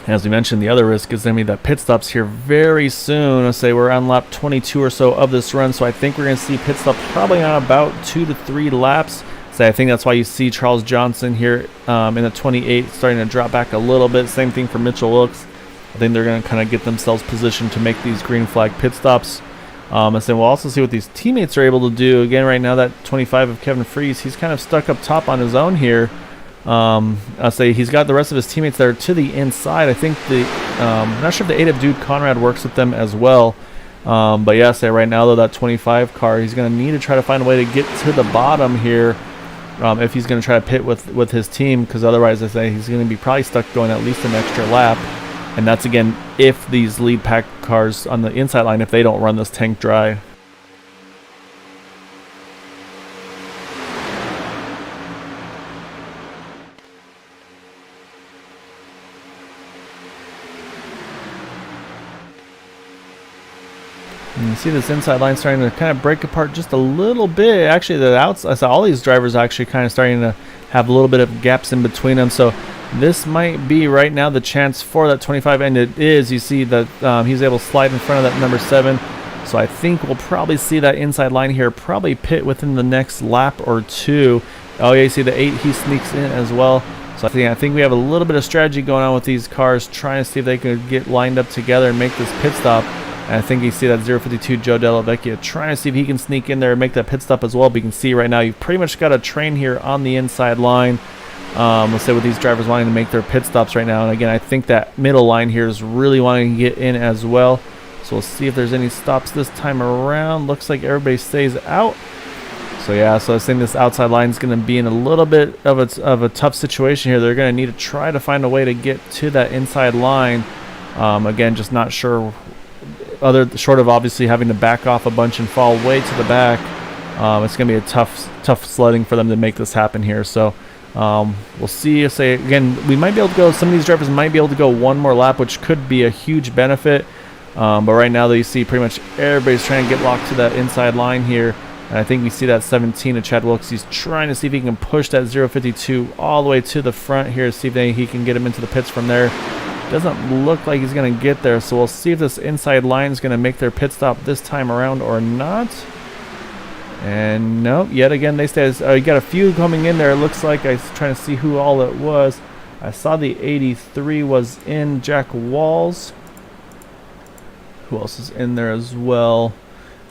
As we mentioned, the other risk is going to be that pit stops here very soon. Let's say we're on lap 22 or so of this run, so I think we're going to see pit stops probably on about 2 to 3 laps. So I think that's why you see Charles Johnson here in the 28 starting to drop back a little bit. Same thing for Mitchell Wilkes. I think they're going to kind of get themselves positioned to make these green flag pit stops. And then we'll also see what these teammates are able to do. Again, right now that 25 of Kevin Freese, he's kind of stuck up top on his own here. I'll say he's got the rest of his teammates that are to the inside. I think I'm not sure if the 8 of Dude Conrad works with them as well. But yeah, say right now though, that 25 car, he's going to need to try to find a way to get to the bottom here. If he's going to try to pit with his team, because otherwise I say he's going to be probably stuck going at least an extra lap. And that's, again, if these lead pack cars on the inside line, if they don't run this tank dry. And you see this inside line starting to kind of break apart just a little bit. Actually, the outside, so all these drivers are actually kind of starting to have a little bit of gaps in between them. So this might be right now the chance for that 25, and it is. You see that he's able to slide in front of that number 7. So I think we'll probably see that inside line here probably pit within the next lap or 2. Oh yeah, you see the 8, he sneaks in as well. So I think we have a little bit of strategy going on with these cars, trying to see if they could get lined up together and make this pit stop. And I think you see that 052 Joe Della Vecchia trying to see if he can sneak in there and make that pit stop as well. But you can see right now you've pretty much got a train here on the inside line. Let's say with these drivers wanting to make their pit stops right now. And again, I think that middle line here is really wanting to get in as well. So we'll see if there's any stops this time around. Looks like everybody stays out. So yeah, so I was saying this outside line is going to be in a little bit of a tough situation here. They're going to need to try to find a way to get to that inside line. Again, just not sure, short of obviously having to back off a bunch and fall way to the back. It's going to be a tough sledding for them to make this happen here. So we'll see. Say again, we might be able to go. Some of these drivers might be able to go one more lap, which could be a huge benefit. But right now, you see pretty much everybody's trying to get locked to that inside line here. And I think we see that 17 of Chad Wilkes. He's trying to see if he can push that 052 all the way to the front here, see if he can get him into the pits from there. Doesn't look like he's going to get there, so we'll see if this inside line is going to make their pit stop this time around or not. And nope, yet again they stay. You got a few coming in there. It looks like I was trying to see who all it was. I saw the 83 was in Jack Walls. Who else is in there as well?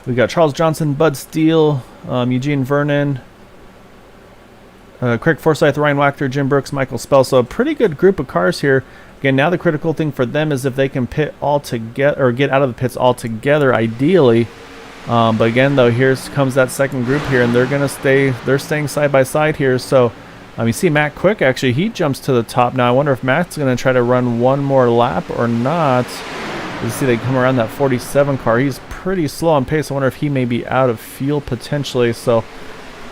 We got Charles Johnson, Bud Steele, Eugene Vernon, Craig Forsyth, Ryan Wachter, Jim Brooks, Michael Spell. So a pretty good group of cars here. Again, now the critical thing for them is if they can pit all together or get out of the pits altogether, ideally. But again, though, here comes that second group here, and they're staying side by side here. So you see Matt Quick, actually, he jumps to the top. Now I wonder if Matt's going to try to run one more lap or not. You see they come around that 47 car. He's pretty slow on pace. I wonder if he may be out of fuel potentially. So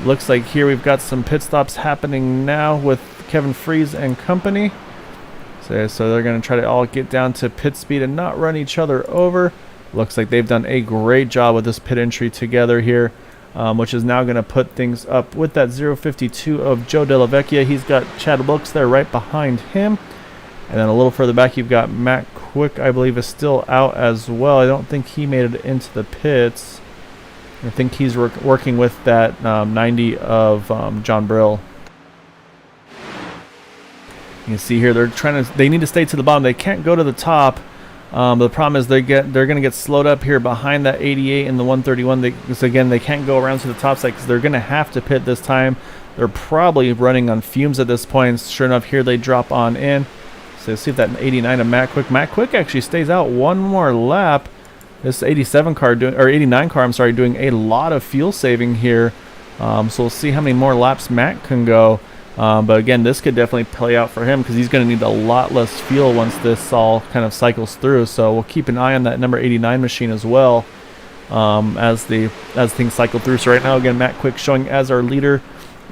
looks like here we've got some pit stops happening now with Kevin Freese and company. So they're going to try to all get down to pit speed and not run each other over. Looks like they've done a great job with this pit entry together here. which is now going to put things up with that 0.52 of Joe Della Vecchia. He's got Chad Wilkes there right behind him. And then a little further back, you've got Matt Quick, I believe, is still out as well. I don't think he made it into the pits. I think he's working with that 90 of John Brill. You can see here they need to stay to the bottom. They can't go to the top. But the problem is they're going to get slowed up here behind that 88 and the 131. Because again, they can't go around to the top side because they're going to have to pit this time. They're probably running on fumes at this point. Sure enough, here they drop on in. So let's see if that 89 of Matt Quick. Matt Quick actually stays out one more lap. This 87 car or 89 car, I'm sorry, doing a lot of fuel saving here. So we'll see how many more laps Matt can go. But again, this could definitely play out for him because he's going to need a lot less fuel once this all kind of cycles through. So we'll keep an eye on that number 89 machine as well as things cycle through. So right now, again, Matt Quick showing as our leader.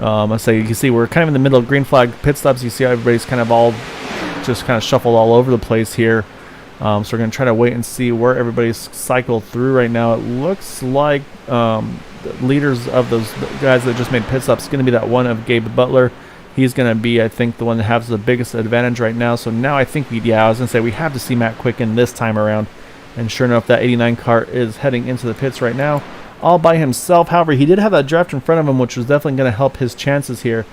I say you can see we're kind of in the middle of green flag pit stops. You see how everybody's kind of all just kind of shuffled all over the place here. So we're going to try to wait and see where everybody's cycled through right now. It looks like the leaders of those guys that just made pit stops is going to be that one of Gabe Butler. He's going to be, I think, the one that has the biggest advantage right now. So now I think I was going to say we have to see Matt Quick in this time around. And sure enough, that 89 car is heading into the pits right now all by himself. However, he did have that draft in front of him, which was definitely going to help his chances here.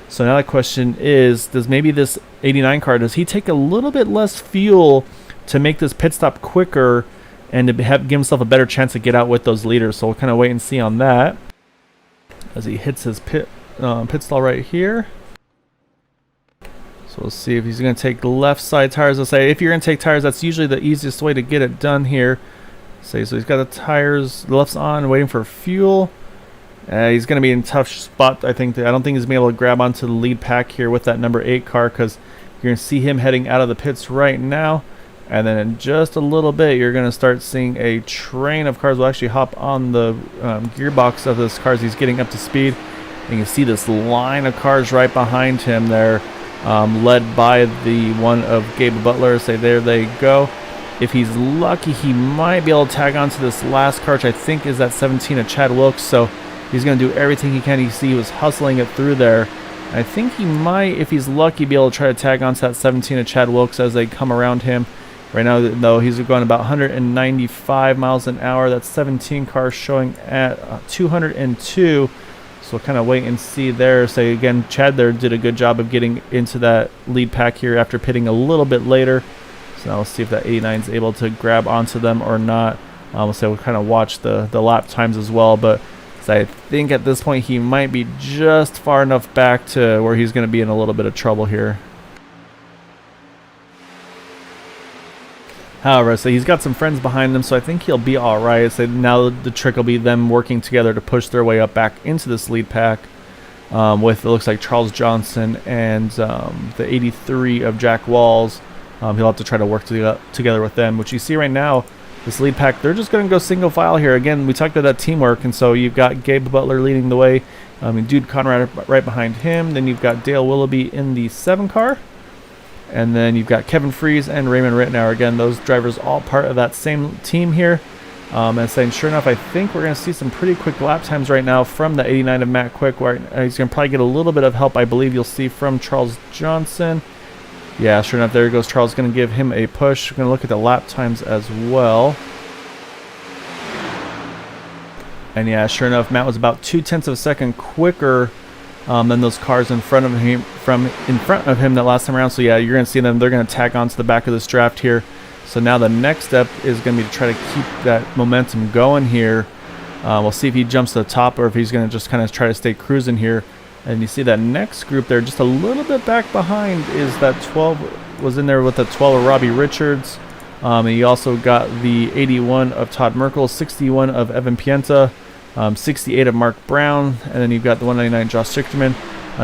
So now the question is, does maybe this 89 car, does he take a little bit less fuel to make this pit stop quicker and to give himself a better chance to get out with those leaders? So we'll kind of wait and see on that as he hits his pit stall right here. So we'll see if he's going to take left side tires. I'll say if you're going to take tires, that's usually the easiest way to get it done here. So he's got the tires, the left's on, waiting for fuel. He's going to be in a tough spot. I don't think he's going to be able to grab onto the lead pack here with that number 8 car because you're going to see him heading out of the pits right now. And then in just a little bit, you're going to start seeing a train of cars will actually hop on the gearbox of this car as he's getting up to speed. And you can see this line of cars right behind him there, led by the one of Gabe Butler. Say there they go. If he's lucky, he might be able to tag onto this last car, which I think is that 17 of Chad Wilkes. So he's going to do everything he can. You see he was hustling it through there. I think he might, if he's lucky, be able to try to tag onto that 17 of Chad Wilkes as they come around him. Right now, though, he's going about 195 miles an hour. That's 17 cars showing at 202. So we'll kind of wait and see there. Say again, Chad there did a good job of getting into that lead pack here after pitting a little bit later. So now we'll see if that 89 is able to grab onto them or not. We'll kind of watch the lap times as well. But I think at this point he might be just far enough back to where he's going to be in a little bit of trouble here. However, so he's got some friends behind him, so I think he'll be all right. So now the trick will be them working together to push their way up back into this lead pack with, it looks like, Charles Johnson and the 83 of Jack Walls. He'll have to try to work together with them, which you see right now, this lead pack, they're just going to go single file here. Again, we talked about that teamwork, and so you've got Gabe Butler leading the way, Dude Conrad right behind him. Then you've got Dale Willoughby in the 7 car. And then you've got Kevin Fries and Raymond Rittenauer. Again, those drivers all part of that same team here. And saying, sure enough, I think we're going to see some pretty quick lap times right now from the 89 of Matt Quick, where he's going to probably get a little bit of help, I believe you'll see, from Charles Johnson. Yeah, sure enough, there goes Charles. Going to give him a push. We're going to look at the lap times as well. And yeah, sure enough, Matt was about 0.2 of a second quicker than those cars in front of him that last time around. So yeah, you're going to see them. They're going to tag onto the back of this draft here. So now the next step is going to be to try to keep that momentum going here. We'll see if he jumps to the top or if he's going to just kind of try to stay cruising here. And you see that next group there, just a little bit back behind, is that 12 was in there with the 12 of Robbie Richards. And you also got the 81 of Todd Merkel, 61 of Evan Pienta, 68 of Mark Brown, and then you've got the 199 Josh Sichterman.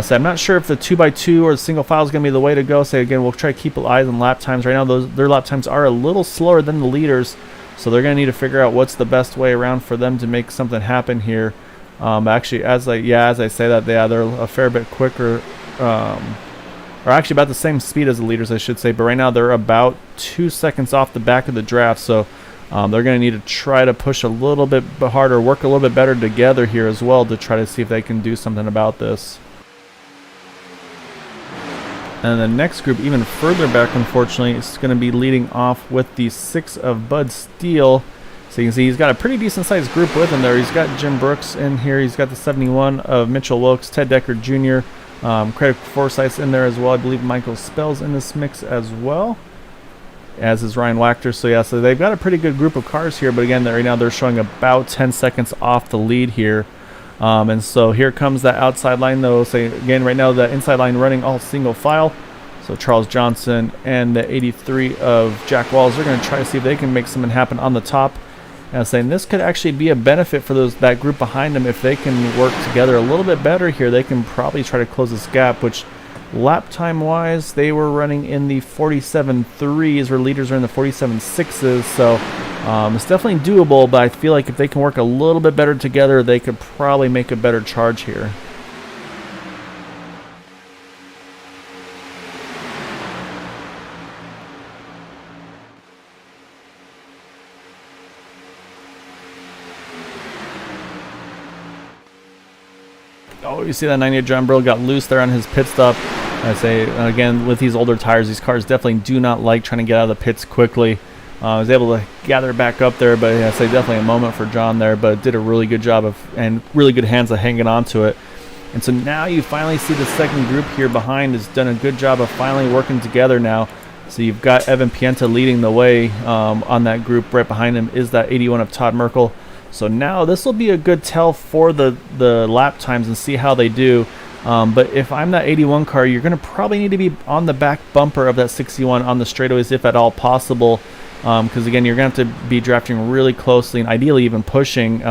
So I'm not sure if the 2x2 or the single file is going to be the way to go. So again, we'll try to keep eyes on lap times. Right now, their lap times are a little slower than the leaders, so they're going to need to figure out what's the best way around for them to make something happen here. Actually, as I say that, they're a fair bit quicker, or actually about the same speed as the leaders, I should say. But right now, they're about 2 seconds off the back of the draft. So They're going to need to try to push a little bit harder, work a little bit better together here as well to try to see if they can do something about this. And the next group, even further back, unfortunately, is going to be leading off with the 6 of Bud Steele. So you can see he's got a pretty decent-sized group with him there. He's got Jim Brooks in here. He's got the 71 of Mitchell Wilkes, Ted Decker Jr., Craig Forsyth's in there as well. I believe Michael Spell's in this mix as well, as is Ryan Wachter. So yeah, so they've got a pretty good group of cars here. But again, right now they're showing about 10 seconds off the lead here. And so here comes that outside line, though. So again, right now the inside line running all single file. So Charles Johnson and the 83 of Jack Walls, they're going to try to see if they can make something happen on the top. And saying this could actually be a benefit for that group behind them if they can work together a little bit better here. They can probably try to close this gap, which lap time wise they were running in the 47.3s, where leaders are in the 47.6s. So it's definitely doable, but I feel like if they can work a little bit better together, they could probably make a better charge here. Oh, you see that 98 John Brill got loose there on his pit stop. I say, again, with these older tires, these cars definitely do not like trying to get out of the pits quickly. I was able to gather back up there, but yeah, I say definitely a moment for John there, but did a really good job and really good hands of hanging on to it. And so now you finally see the second group here behind has done a good job of finally working together now. So you've got Evan Pienta leading the way on that group. Right behind him is that 81 of Todd Merkel. So now this will be a good tell for the lap times and see how they do. But if I'm that 81 car, you're going to probably need to be on the back bumper of that 61 on the straightaways if at all possible. Because again, you're going to have to be drafting really closely and ideally even pushing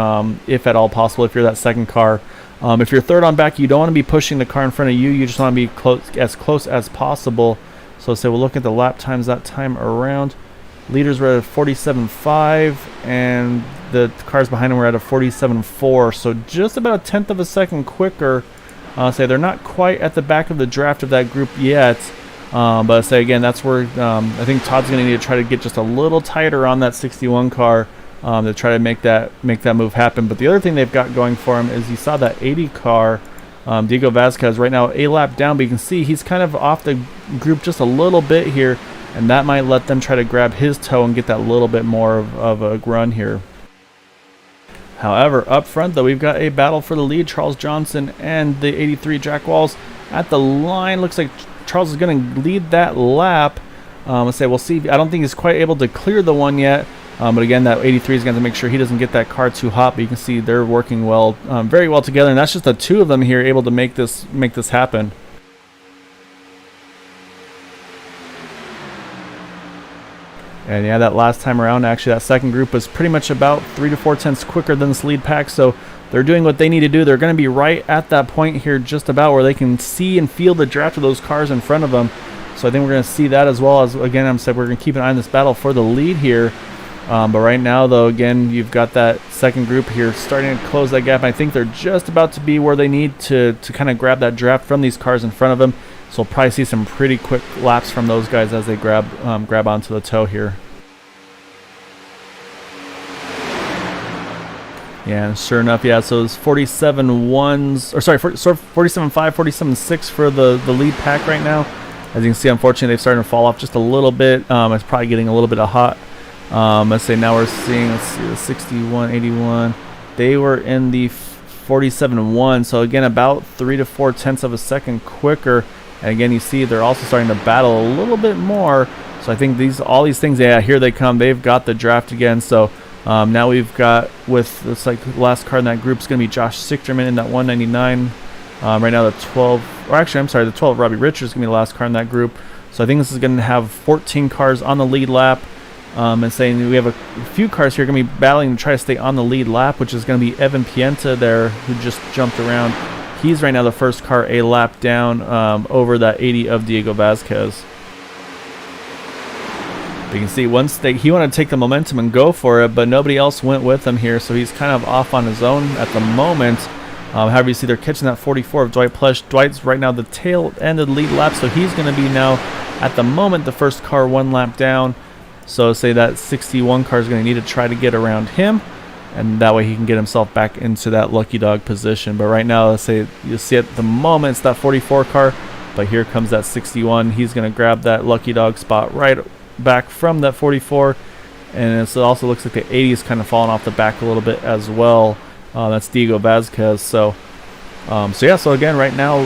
if at all possible if you're that second car. If you're third on back, you don't want to be pushing the car in front of you. You just want to be as close as possible. So say we'll look at the lap times that time around. Leaders were at a 47.5 and the cars behind them were at a 47.4. So just about a tenth of a second quicker. Say they're not quite at the back of the draft of that group yet. But say again, that's where I think Todd's going to need to try to get just a little tighter on that 61 car to try to make that move happen. But the other thing they've got going for him is you saw that 80 car, Diego Vasquez, right now a lap down, but you can see he's kind of off the group just a little bit here, and that might let them try to grab his toe and get that little bit more of a run here. However, up front, though, we've got a battle for the lead. Charles Johnson and the 83 Jack Walls at the line. Looks like Charles is going to lead that lap. Let's say we'll see. I don't think he's quite able to clear the one yet. But again, that 83 is going to make sure he doesn't get that car too hot. But you can see they're working well, very well together, and that's just the two of them here able to make this happen. And yeah, that last time around, actually, that second group was pretty much about 3 to 4 tenths quicker than this lead pack. So they're doing what they need to do. They're going to be right at that point here, just about where they can see and feel the draft of those cars in front of them. So I think we're going to see that as well as, again, I'm saying we're going to keep an eye on this battle for the lead here. But right now, though, again, you've got that second group here starting to close that gap. I think they're just about to be where they need to kind of grab that draft from these cars in front of them. So we'll probably see some pretty quick laps from those guys as they grab onto the toe here. Yeah, and sure enough, yeah, so it's 47.1s, or sorry, 47.5, 47.6 for the lead pack right now. As you can see, unfortunately, they've started to fall off just a little bit. It's probably getting a little bit hot. Let's say now we're seeing, let's see, the 61, 81. They were in the 47.1, so again, about 3 to 4 tenths of a second quicker. And again, you see they're also starting to battle a little bit more. So I think all these things, yeah, here they come. They've got the draft again. So now we've got, with, it's like the last car in that group is going to be Josh Sichterman in that 199. Right now the 12, or actually, I'm sorry, the 12, Robbie Richards is going to be the last car in that group. So I think this is going to have 14 cars on the lead lap. And saying we have a few cars here going to be battling to try to stay on the lead lap, which is going to be Evan Pienta there, who just jumped around. He's right now the first car a lap down over that 80 of Diego Vasquez. You can see once he wanted to take the momentum and go for it, but nobody else went with him here, so he's kind of off on his own at the moment. However, you see they're catching that 44 of Dwight Plush. Dwight's right now the tail end of the lead lap, so he's going to be now, at the moment, the first car one lap down. So say that 61 car is going to need to try to get around him, and that way he can get himself back into that lucky dog position. But right now, let's say you see at the moment it's that 44 car, but here comes that 61. He's going to grab that lucky dog spot right back from that 44, and it also looks like the 80 is kind of falling off the back a little bit as well. That's Diego Vazquez. So yeah, so again, right now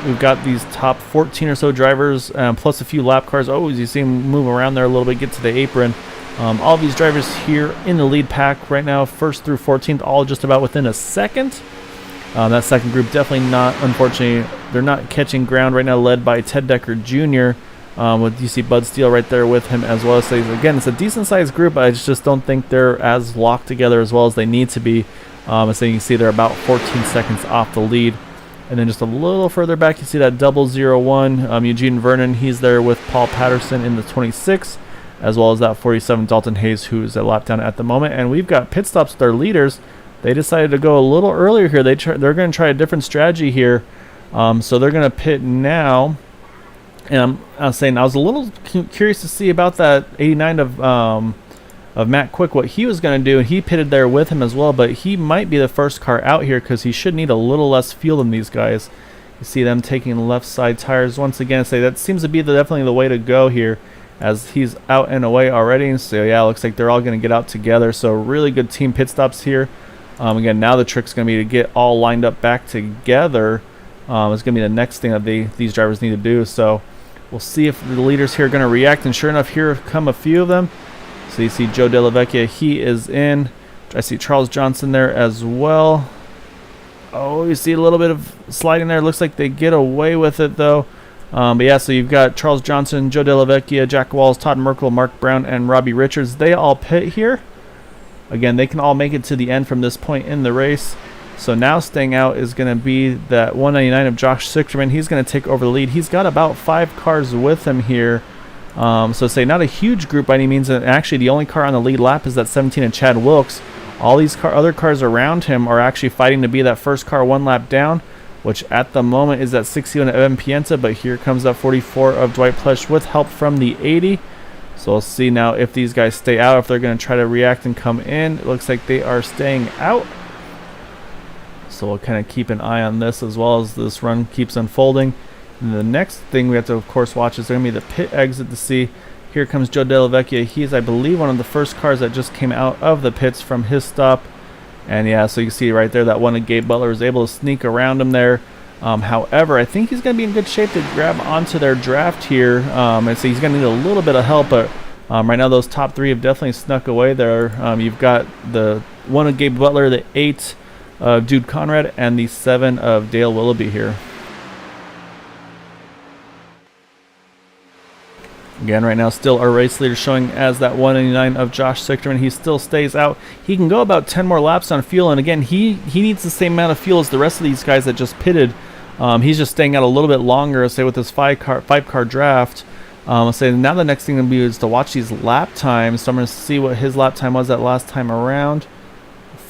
we've got these top 14 or so drivers, plus a few lap cars. Oh, as you see them move around there a little bit, get to the apron. All these drivers here in the lead pack right now, 1st through 14th, all just about within a second. That second group definitely not, unfortunately, they're not catching ground right now, led by Ted Decker Jr. With you see Bud Steele right there with him as well. So again, it's a decent sized group, but I just don't think they're as locked together as well as they need to be. So you can see they're about 14 seconds off the lead. And then just a little further back, you see that 001 Eugene Vernon. He's there with Paul Patterson in the 26, as well as that 47 Dalton Hayes, who's a lap down at the moment. And we've got pit stops with our leaders. They decided to go a little earlier here. They're going to try a different strategy here. So they're going to pit now. And I was saying I was a little curious to see about that 89 of Matt Quick, what he was going to do, and he pitted there with him as well, but he might be the first car out here because he should need a little less fuel than these guys. You see them taking left side tires once again. Say that seems to be definitely the way to go here, as he's out and away already. And so yeah, it looks like they're all going to get out together. So really good team pit stops here. Again, now the trick's going to be to get all lined up back together. It's going to be the next thing that these drivers need to do. So we'll see if the leaders here are going to react, and sure enough, here come a few of them. So you see Joe Della Vecchia, he is in. I see Charles Johnson there as well. Oh, you see a little bit of sliding there. Looks like they get away with it though. But yeah, so you've got Charles Johnson, Joe Della Vecchia, Jack Walls, Todd Merkel, Mark Brown, and Robbie Richards. They all pit here. Again, they can all make it to the end from this point in the race. So now staying out is going to be that 199 of Josh Sichterman. He's going to take over the lead. He's got about 5 cars with him here. So say not a huge group by any means, and actually the only car on the lead lap is that 17 of Chad Wilkes. All these other cars around him are actually fighting to be that first car 1 lap down, which at the moment is that 61 of Evan Pienta, but here comes that 44 of Dwight Plesh with help from the 80. So we'll see now if these guys stay out, if they're going to try to react and come in. It looks like they are staying out. So we'll kind of keep an eye on this as well as this run keeps unfolding. And the next thing we have to, of course, watch is going to be the pit exit to see. Here comes Joe Della Vecchia. He is, I believe, one of the first cars that just came out of the pits from his stop. And yeah, so you see right there that one of Gabe Butler was able to sneak around him there. However, I think he's going to be in good shape to grab onto their draft here. And so he's going to need a little bit of help, but right now those top 3 have definitely snuck away there. You've got the one of Gabe Butler, the 8 of Jude Conrad, and the 7 of Dale Willoughby here. Again, right now, still our race leader showing as that 199 of Josh Sichterman. He still stays out. He can go about 10 more laps on fuel, and again, he needs the same amount of fuel as the rest of these guys that just pitted. He's just staying out a little bit longer, say with this 5-car draft. Say now the next thing to be is to watch these lap times. So I'm going to see what his lap time was that last time around.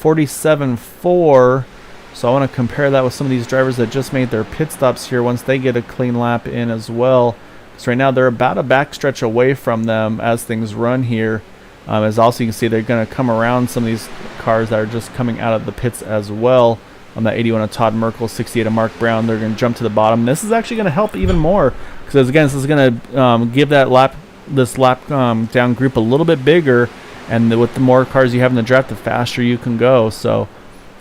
47.4. So I want to compare that with some of these drivers that just made their pit stops here once they get a clean lap in as well. So right now they're about a backstretch away from them as things run here. As also you can see they're going to come around some of these cars that are just coming out of the pits as well. On that 81 of Todd Merkel, 68 of Mark Brown, they're going to jump to the bottom. This is actually going to help even more because again, this is going to give that lap down group a little bit bigger, and with the more cars you have in the draft, the faster you can go. So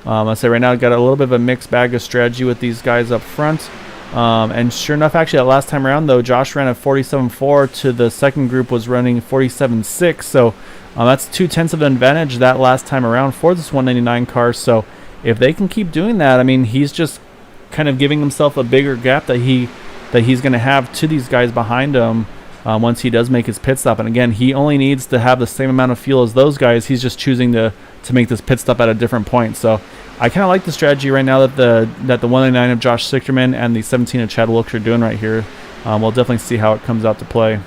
I say right now I've got a little bit of a mixed bag of strategy with these guys up front. And sure enough, actually, that last time around, though, Josh ran a 47.4 to the second group was running 47.6. So that's 0.2 of an advantage that last time around for this 199 car. So if they can keep doing that, I mean, he's just kind of giving himself a bigger gap that he's going to have to these guys behind him once he does make his pit stop. And again, he only needs to have the same amount of fuel as those guys. He's just choosing to make this pit stop at a different point. So I kind of like the strategy right now that the 199 of Josh Sichterman and the 17 of Chad Wilkes are doing right here. We'll definitely see how it comes out to play.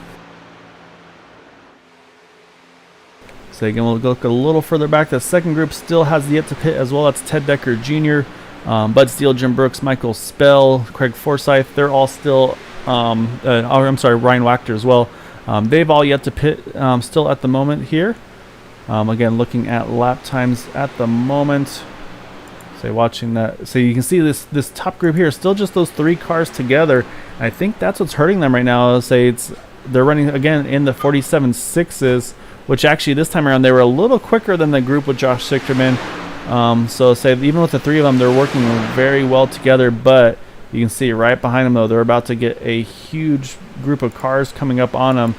So again, we'll look a little further back. The second group still has yet to pit as well. That's Ted Decker Jr., Bud Steele, Jim Brooks, Michael Spell, Craig Forsyth. They're all still, I'm sorry, Ryan Wachter as well. They've all yet to pit still at the moment here. Again, looking at lap times at the moment. So watching that, so you can see this top group here, still just those 3 cars together. And I think that's what's hurting them right now. I'll say they're running again in the 47.6s, which actually this time around they were a little quicker than the group with Josh Sichterman. So say even with the 3 of them, they're working very well together. But you can see right behind them though, they're about to get a huge group of cars coming up on them.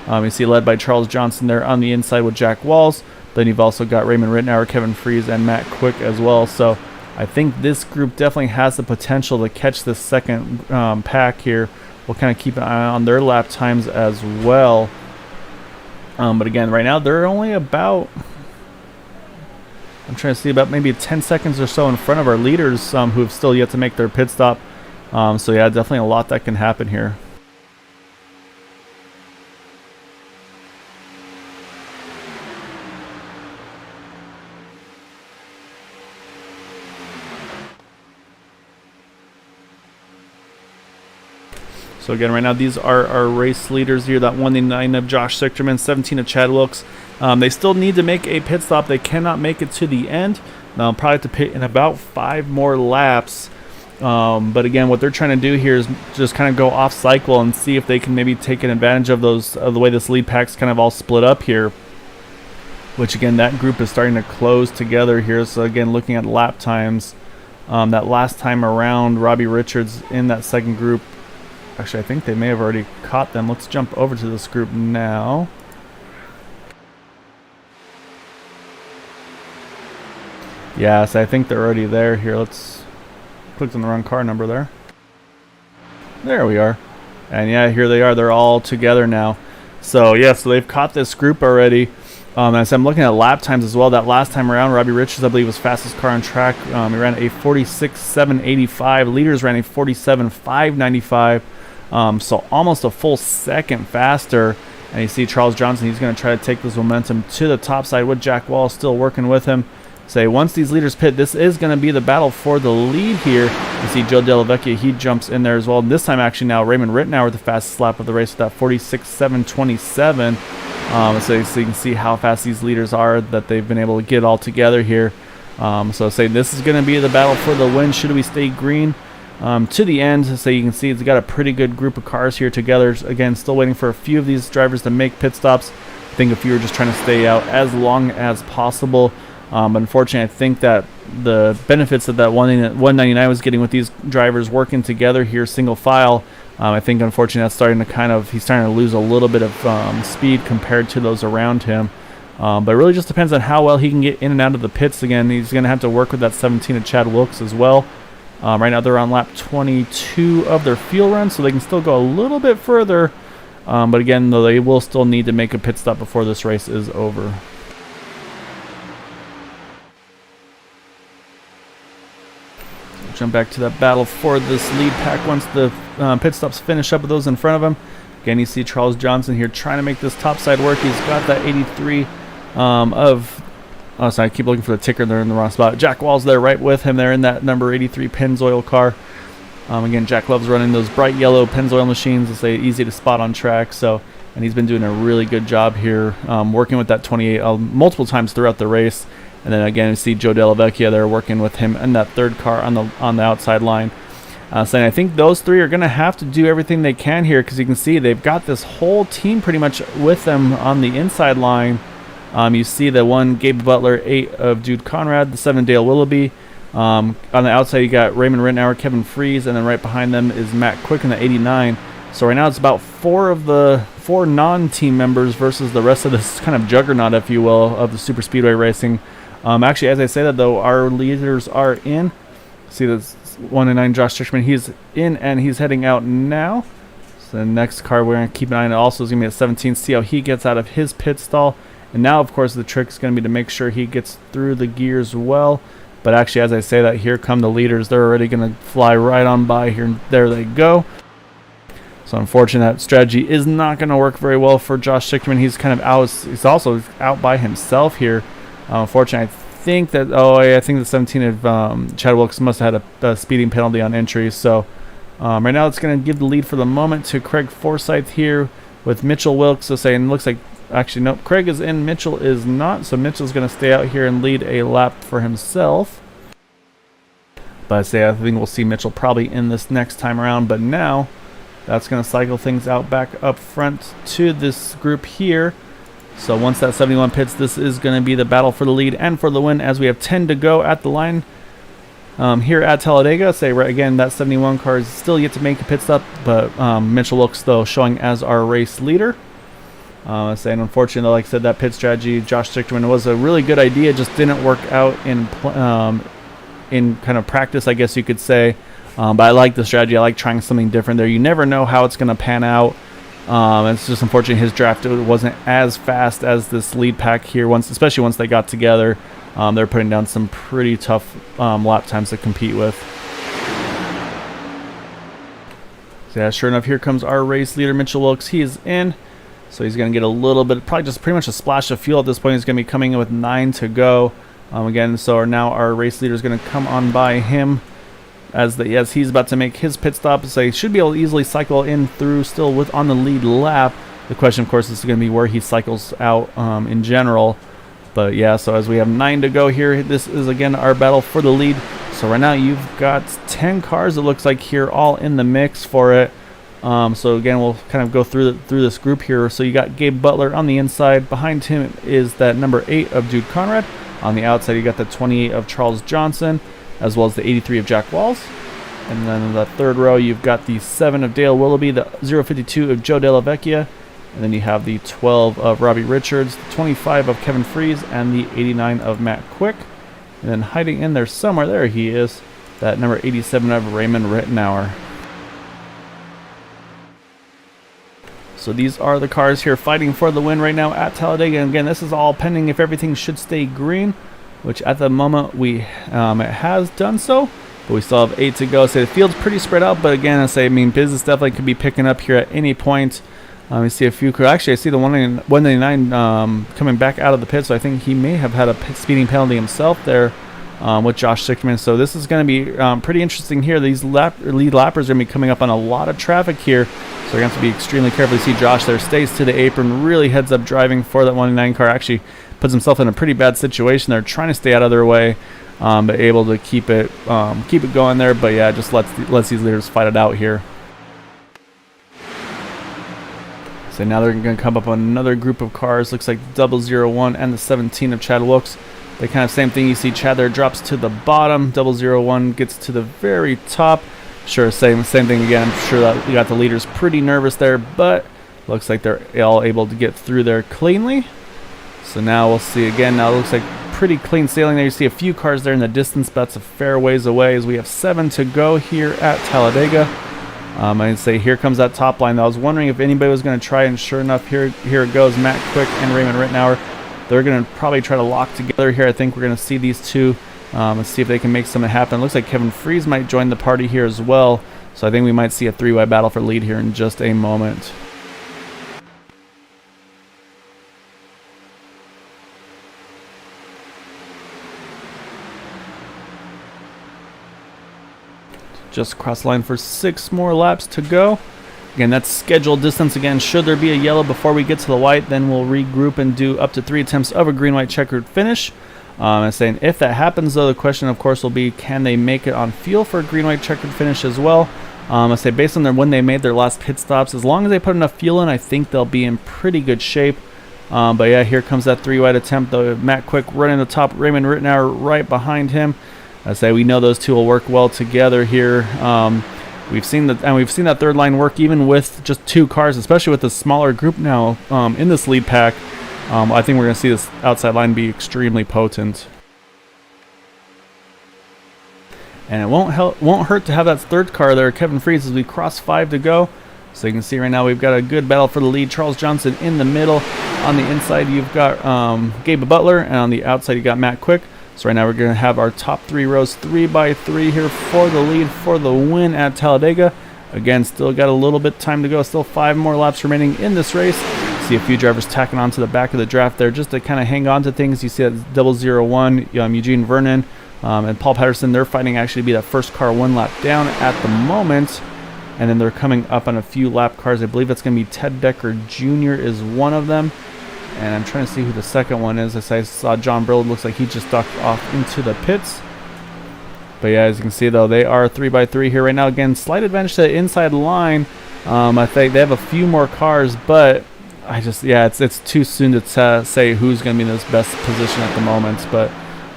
You see led by Charles Johnson there on the inside with Jack Walls. Then you've also got Raymond Rittenauer, Kevin Freese, and Matt Quick as well. So I think this group definitely has the potential to catch this second pack here. We'll kind of keep an eye on their lap times as well. But again, right now they're only about, I'm trying to see, about maybe 10 seconds or so in front of our leaders who have still yet to make their pit stop. So yeah, definitely a lot that can happen here. So again, right now these are our race leaders here. That 189 of Josh Sichterman, 17 of Chad Wilkes. They still need to make a pit stop. They cannot make it to the end. They'll probably have to pit in about 5 more laps. But again, what they're trying to do here is just kind of go off cycle and see if they can maybe take an advantage of the way this lead pack's kind of all split up here. Which again, that group is starting to close together here. So again, looking at lap times, that last time around, Robbie Richards in that second group. Actually, I think they may have already caught them. Let's jump over to this group now. Yeah, so I think they're already there here. Let's click on the wrong car number there. There we are. And yeah, here they are. They're all together now. So yeah, so they've caught this group already. As I'm looking at lap times as well, that last time around, Robbie Richards, I believe, was fastest car on track. He ran a 46.785. Leaders ran a 47.595. So almost a full second faster. And you see Charles Johnson, he's going to try to take this momentum to the top side with Jack Wall still working with him. Say once these leaders pit, this is going to be the battle for the lead here. You see Joe Della Vecchia, he jumps in there as well. And this time actually now Raymond Rittenauer with the fastest lap of the race with that 46.727. So you can see how fast these leaders are that they've been able to get all together here. So say this is going to be the battle for the win should we stay green to the end. So you can see it's got a pretty good group of cars here together. Again, still waiting for a few of these drivers to make pit stops. I think if you were just trying to stay out as long as possible. But unfortunately, I think that the benefits that 199 was getting with these drivers working together here single file, I think unfortunately that's starting to he's starting to lose a little bit of speed compared to those around him. But it really just depends on how well he can get in and out of the pits. Again, he's going to have to work with that 17 of Chad Wilkes as well. Right now they're on lap 22 of their fuel run, so they can still go a little bit further. But again, though, they will still need to make a pit stop before this race is over. Jump back to that battle for this lead pack once the pit stops finish up with those in front of him. Again, you see Charles Johnson here trying to make this top side work. He's got that 83 oh, sorry, I keep looking for the ticker. They're in the wrong spot. Jack Wall's there right with him there in that number 83 Pennzoil car. Again, Jack loves running those bright yellow Pennzoil machines. It's easy to spot on track. And he's been doing a really good job here, working with that 28 multiple times throughout the race. And then again, you see Joe Della Vecchia there working with him in that third car on the outside line. So I think those three are going to have to do everything they can here, because you can see they've got this whole team pretty much with them on the inside line. You see the 1 Gabe Butler, 8 of Jude Conrad, the 7 Dale Willoughby. On the outside you got Raymond Rittenauer, Kevin Freese, and then right behind them is Matt Quick in the 89. So right now it's about 4 of the 4 non-team members versus the rest of this kind of juggernaut, if you will, of the Superspeedway racing. Actually, as I say that though, our leaders are in. See this 1-9 Josh Sichterman, he's in and he's heading out now. So the next car we're going to keep an eye on also is going to be at 17, see how he gets out of his pit stall. And now, of course, the trick is going to be to make sure he gets through the gears well. But actually, as I say that, here come the leaders. They're already going to fly right on by here. There they go. So unfortunately, that strategy is not going to work very well for Josh Sichterman. He's kind of out. He's also out by himself here. Unfortunately, I think that I think the 17 of Chad Wilkes must have had a speeding penalty on entry. So right now, it's going to give the lead for the moment to Craig Forsyth here. with Mitchell Wilkes. So saying, looks like, actually, nope, Craig is in, Mitchell is not. So Mitchell's going to stay out here and lead a lap for himself. But I think we'll see Mitchell probably in this next time around. But now, that's going to cycle things out back up front to this group here. So once that 71 pits, this is going to be the battle for the lead and for the win, as we have 10 to go at the line here at Talladega. Say, right, again, that 71 car is still yet to make a pit stop, but Mitchell Wilkes, though, showing as our race leader. Saying, unfortunately, like I said, that pit strategy, Josh Stickman, was a really good idea, just didn't work out in kind of practice, I guess you could say. But I like the strategy. I like trying something different there. You never know how it's going to pan out. It's just unfortunate his draft wasn't as fast as this lead pack here, especially once they got together. They're putting down some pretty tough lap times to compete with. So yeah, sure enough, here comes our race leader, Mitchell Wilkes. He is in. So he's going to get a little bit, probably just pretty much a splash of fuel at this point. He's going to be coming in with 9 to go. Again, so now our race leader is going to come on by him as he's about to make his pit stop. So he should be able to easily cycle in through still on the lead lap. The question, of course, is going to be where he cycles out in general. But yeah, so as we have 9 to go here, this is again our battle for the lead. So right now you've got 10 cars, it looks like, here all in the mix for it. So again, we'll kind of go through this group here. So you got Gabe Butler on the inside. Behind him is that number 8 of Jude Conrad. On the outside, you got the 28 of Charles Johnson, as well as the 83 of Jack Walls. And then in the third row, you've got the 7 of Dale Willoughby, the 052 of Joe Della Vecchia. And then you have the 12 of Robbie Richards, the 25 of Kevin Freeze, and the 89 of Matt Quick. And then hiding in there somewhere, there he is, that number 87 of Raymond Rittenauer. So these are the cars here fighting for the win right now at Talladega. And again, this is all pending if everything should stay green, which at the moment it has done so. But we still have 8 to go. So the field's pretty spread out. But again, business definitely could be picking up here at any point. We see a few. Actually, I see the 199 coming back out of the pit. So I think he may have had a speeding penalty himself there with Josh Stickman. So this is going to be pretty interesting here. These lead lappers are going to be coming up on a lot of traffic here. So we're going to have to be extremely careful. You see Josh there, stays to the apron, really heads up driving for that 199 car. Actually puts himself in a pretty bad situation there, trying to stay out of their way, but able to keep it going there. But yeah, just lets these leaders fight it out here. So now they're going to come up on another group of cars. Looks like 001 and the 17 of Chad Wilkes. They kind of same thing. You see Chad there drops to the bottom. 001 gets to the very top. Sure, same thing again. I'm sure that you got the leaders pretty nervous there, but looks like they're all able to get through there cleanly. So now we'll see again. Now it looks like pretty clean sailing there. You see a few cars there in the distance, but that's a fair ways away as we have 7 to go here at Talladega. I'd say here comes that top line. I was wondering if anybody was going to try, and sure enough, here it goes. Matt Quick and Raymond Rittenauer. They're going to probably try to lock together here. I think we're going to see these two and see if they can make something happen. It looks like Kevin Freeze might join the party here as well. So I think we might see a 3-way battle for lead here in just a moment. Just cross the line for 6 more laps to go. Again, that's scheduled distance. Again, should there be a yellow before we get to the white, then we'll regroup and do up to 3 attempts of a green-white checkered finish. I'm saying if that happens, though, the question, of course, will be can they make it on fuel for a green-white checkered finish as well? I say based on when they made their last pit stops, as long as they put enough fuel in, I think they'll be in pretty good shape. But yeah, here comes that 3-white attempt, though. Matt Quick running the top, Raymond Rittenauer right behind him. I say we know those two will work well together here. We've seen that third line work even with just 2 cars, especially with the smaller group now in this lead pack. I think we're going to see this outside line be extremely potent. And it won't hurt to have that third car there, Kevin Freeze, as we cross 5 to go. So you can see right now we've got a good battle for the lead. Charles Johnson in the middle. On the inside you've got Gabe Butler, and on the outside you got Matt Quick. So right now we're going to have our top 3 rows 3x3 here for the lead, for the win at Talladega. Again, still got a little bit time to go. Still 5 more laps remaining in this race. See a few drivers tacking on to the back of the draft there just to kind of hang on to things. You see that 001, Eugene Vernon, and Paul Patterson. They're fighting actually to be that first car 1 lap down at the moment. and then they're coming up on a few lap cars. I believe it's going to be Ted Decker Jr. is one of them, and I'm trying to see who the second one is. As I saw John Brill, looks like he just ducked off into the pits. But yeah, as you can see though, they are 3x3 here right now. Again, slight advantage to the inside line. I think they have a few more cars, but it's too soon to say who's going to be in this best position at the moment. But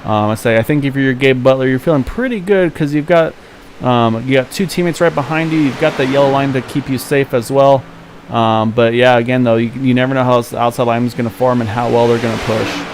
I think if you're Gabe Butler, you're feeling pretty good because you got two teammates right behind you. You've got the yellow line to keep you safe as well. But yeah, again though, you never know how the outside line is going to form and how well they're going to push.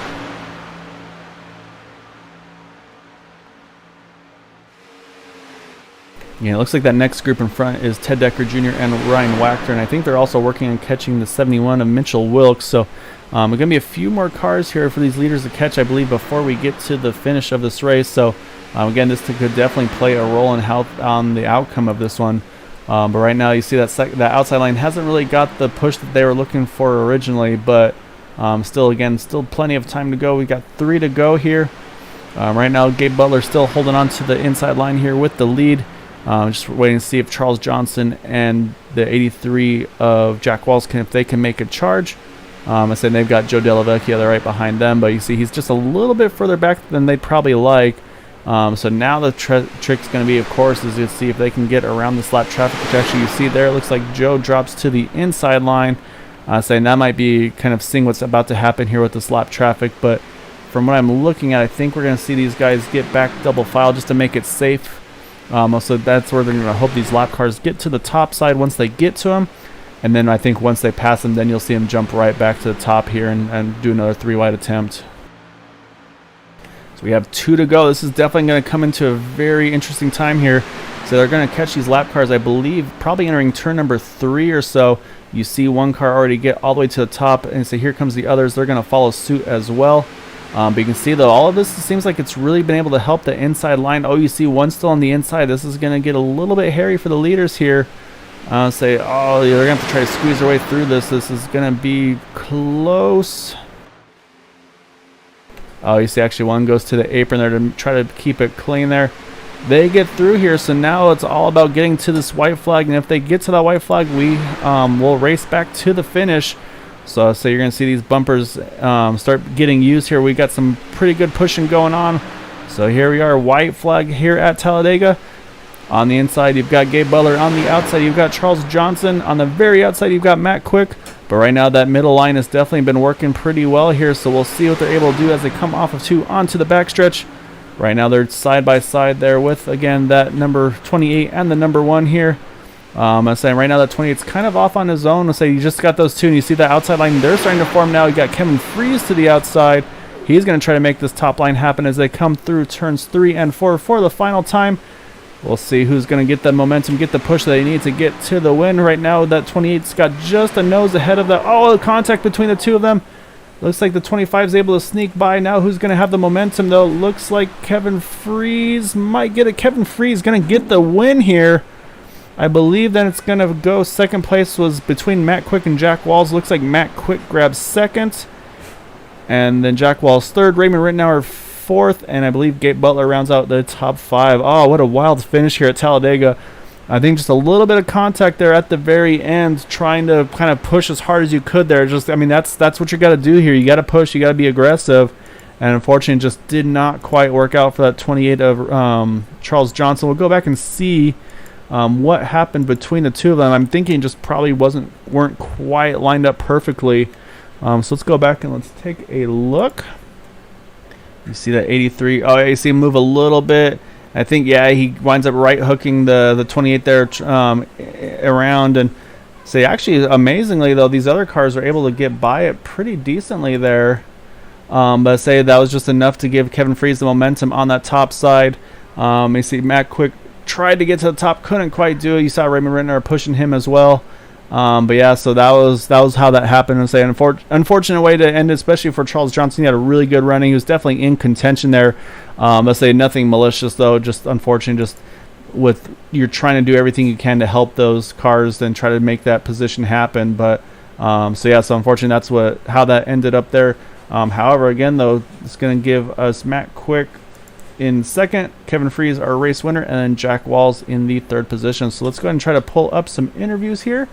Yeah, it looks like that next group in front is Ted Decker Jr. and Ryan Wachter, and I think they're also working on catching the 71 of Mitchell Wilkes. So there's going to be a few more cars here for these leaders to catch, I believe, before we get to the finish of this race. So again, this could definitely play a role in on the outcome of this one. But right now, you see that outside line hasn't really got the push that they were looking for originally. But still plenty of time to go. We got 3 to go here. Right now, Gabe Butler still holding on to the inside line here with the lead. Just waiting to see if Charles Johnson and the 83 of Jack Walls if they can make a charge. I said they've got Joe Della Vecchia there right behind them, but you see he's just a little bit further back than they'd probably like. So now the trick's going to be, of course, is to see if they can get around this lap traffic, which actually you see there. It looks like Joe drops to the inside line. Saying that might be kind of seeing what's about to happen here with this lap traffic, but from what I'm looking at, I think we're going to see these guys get back double file just to make it safe. So that's where they're going to hope these lap cars get to the top side once they get to them. And then I think once they pass them, then you'll see them jump right back to the top here and do another 3-wide attempt. So we have 2 to go. This is definitely going to come into a very interesting time here. So they're going to catch these lap cars, I believe, probably entering turn number 3 or so. You see one car already get all the way to the top, and so here comes the others. They're going to follow suit as well. But you can see though, all of this seems like it's really been able to help the inside line. Oh, you see one still on the inside. This is going to get a little bit hairy for the leaders here. They're going to have to try to squeeze their way through this. This is going to be close. Oh, you see actually one goes to the apron there to try to keep it clean there. They get through here, so now it's all about getting to this white flag. And if they get to that white flag, we will race back to the finish. So you're going to see these bumpers start getting used here. We got some pretty good pushing going on. So here we are, white flag here at Talladega. On the inside, you've got Gabe Butler. On the outside, you've got Charles Johnson. On the very outside, you've got Matt Quick. But right now, that middle line has definitely been working pretty well here. So we'll see what they're able to do as they come off of 2 onto the backstretch. Right now, they're side by side there with, again, that number 28 and the number 1 here. I'm saying right now that 28's kind of off on his own. Let's say you just got those 2, and you see that outside line. They're starting to form now. You got Kevin Freeze to the outside. He's going to try to make this top line happen as they come through turns 3 and 4 for the final time. We'll see who's going to get the momentum, get the push that they need to get to the win. Right now, that 28's got just a nose ahead of that. Oh, the contact between the 2 of them. Looks like the 25 is able to sneak by. Now who's going to have the momentum, though? Looks like Kevin Freeze might get it. Kevin Freeze going to get the win here. I believe that it's going to go. Second place was between Matt Quick and Jack Walls. Looks like Matt Quick grabs 2nd. And then Jack Walls 3rd. Raymond Rittenauer 4th. And I believe Gabe Butler rounds out the top 5. Oh, what a wild finish here at Talladega. I think just a little bit of contact there at the very end, trying to kind of push as hard as you could there. That's what you got to do here. You got to push. You got to be aggressive. And unfortunately, it just did not quite work out for that 28 of Charles Johnson. We'll go back and see what happened between the 2 of them. I'm thinking just probably weren't quite lined up perfectly. So let's go back and let's take a look. You see that 83. Oh, you see him move a little bit. I think, yeah, he winds up right hooking the 28 there around. And so actually, amazingly, though, these other cars are able to get by it pretty decently there. But say that was just enough to give Kevin Freeze the momentum on that top side. You see Matt Quick tried to get to the top, couldn't quite do it. You saw Raymond Rittenauer pushing him as well. But yeah, so that was how that happened. And say an unfortunate way to end it, especially for Charles Johnson. He had a really good running. He was definitely in contention there. Let's say nothing malicious though, just unfortunate. Just with you're trying to do everything you can to help those cars and try to make that position happen. But so unfortunately how that ended up there. However, again though, it's going to give us Matt Quick in second, Kevin Freeze, our race winner, and then Jack Walls in the third position. So let's go ahead and try to pull up some interviews here.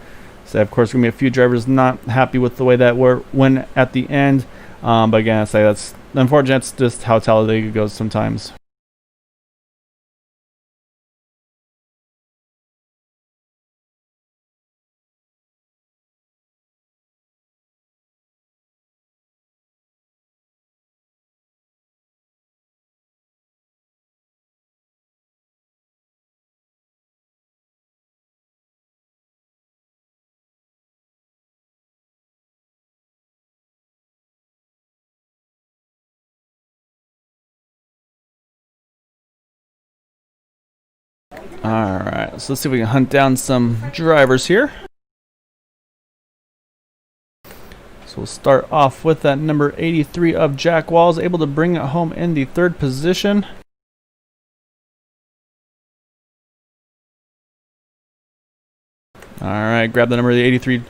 So of course, going to be a few drivers not happy with the way that went at the end. But again, I say that's unfortunate. It's just how Talladega goes sometimes. Alright, so let's see if we can hunt down some drivers here. So we'll start off with that number 83 of Jack Walls, able to bring it home in the third position. Alright, grab the number of the 83.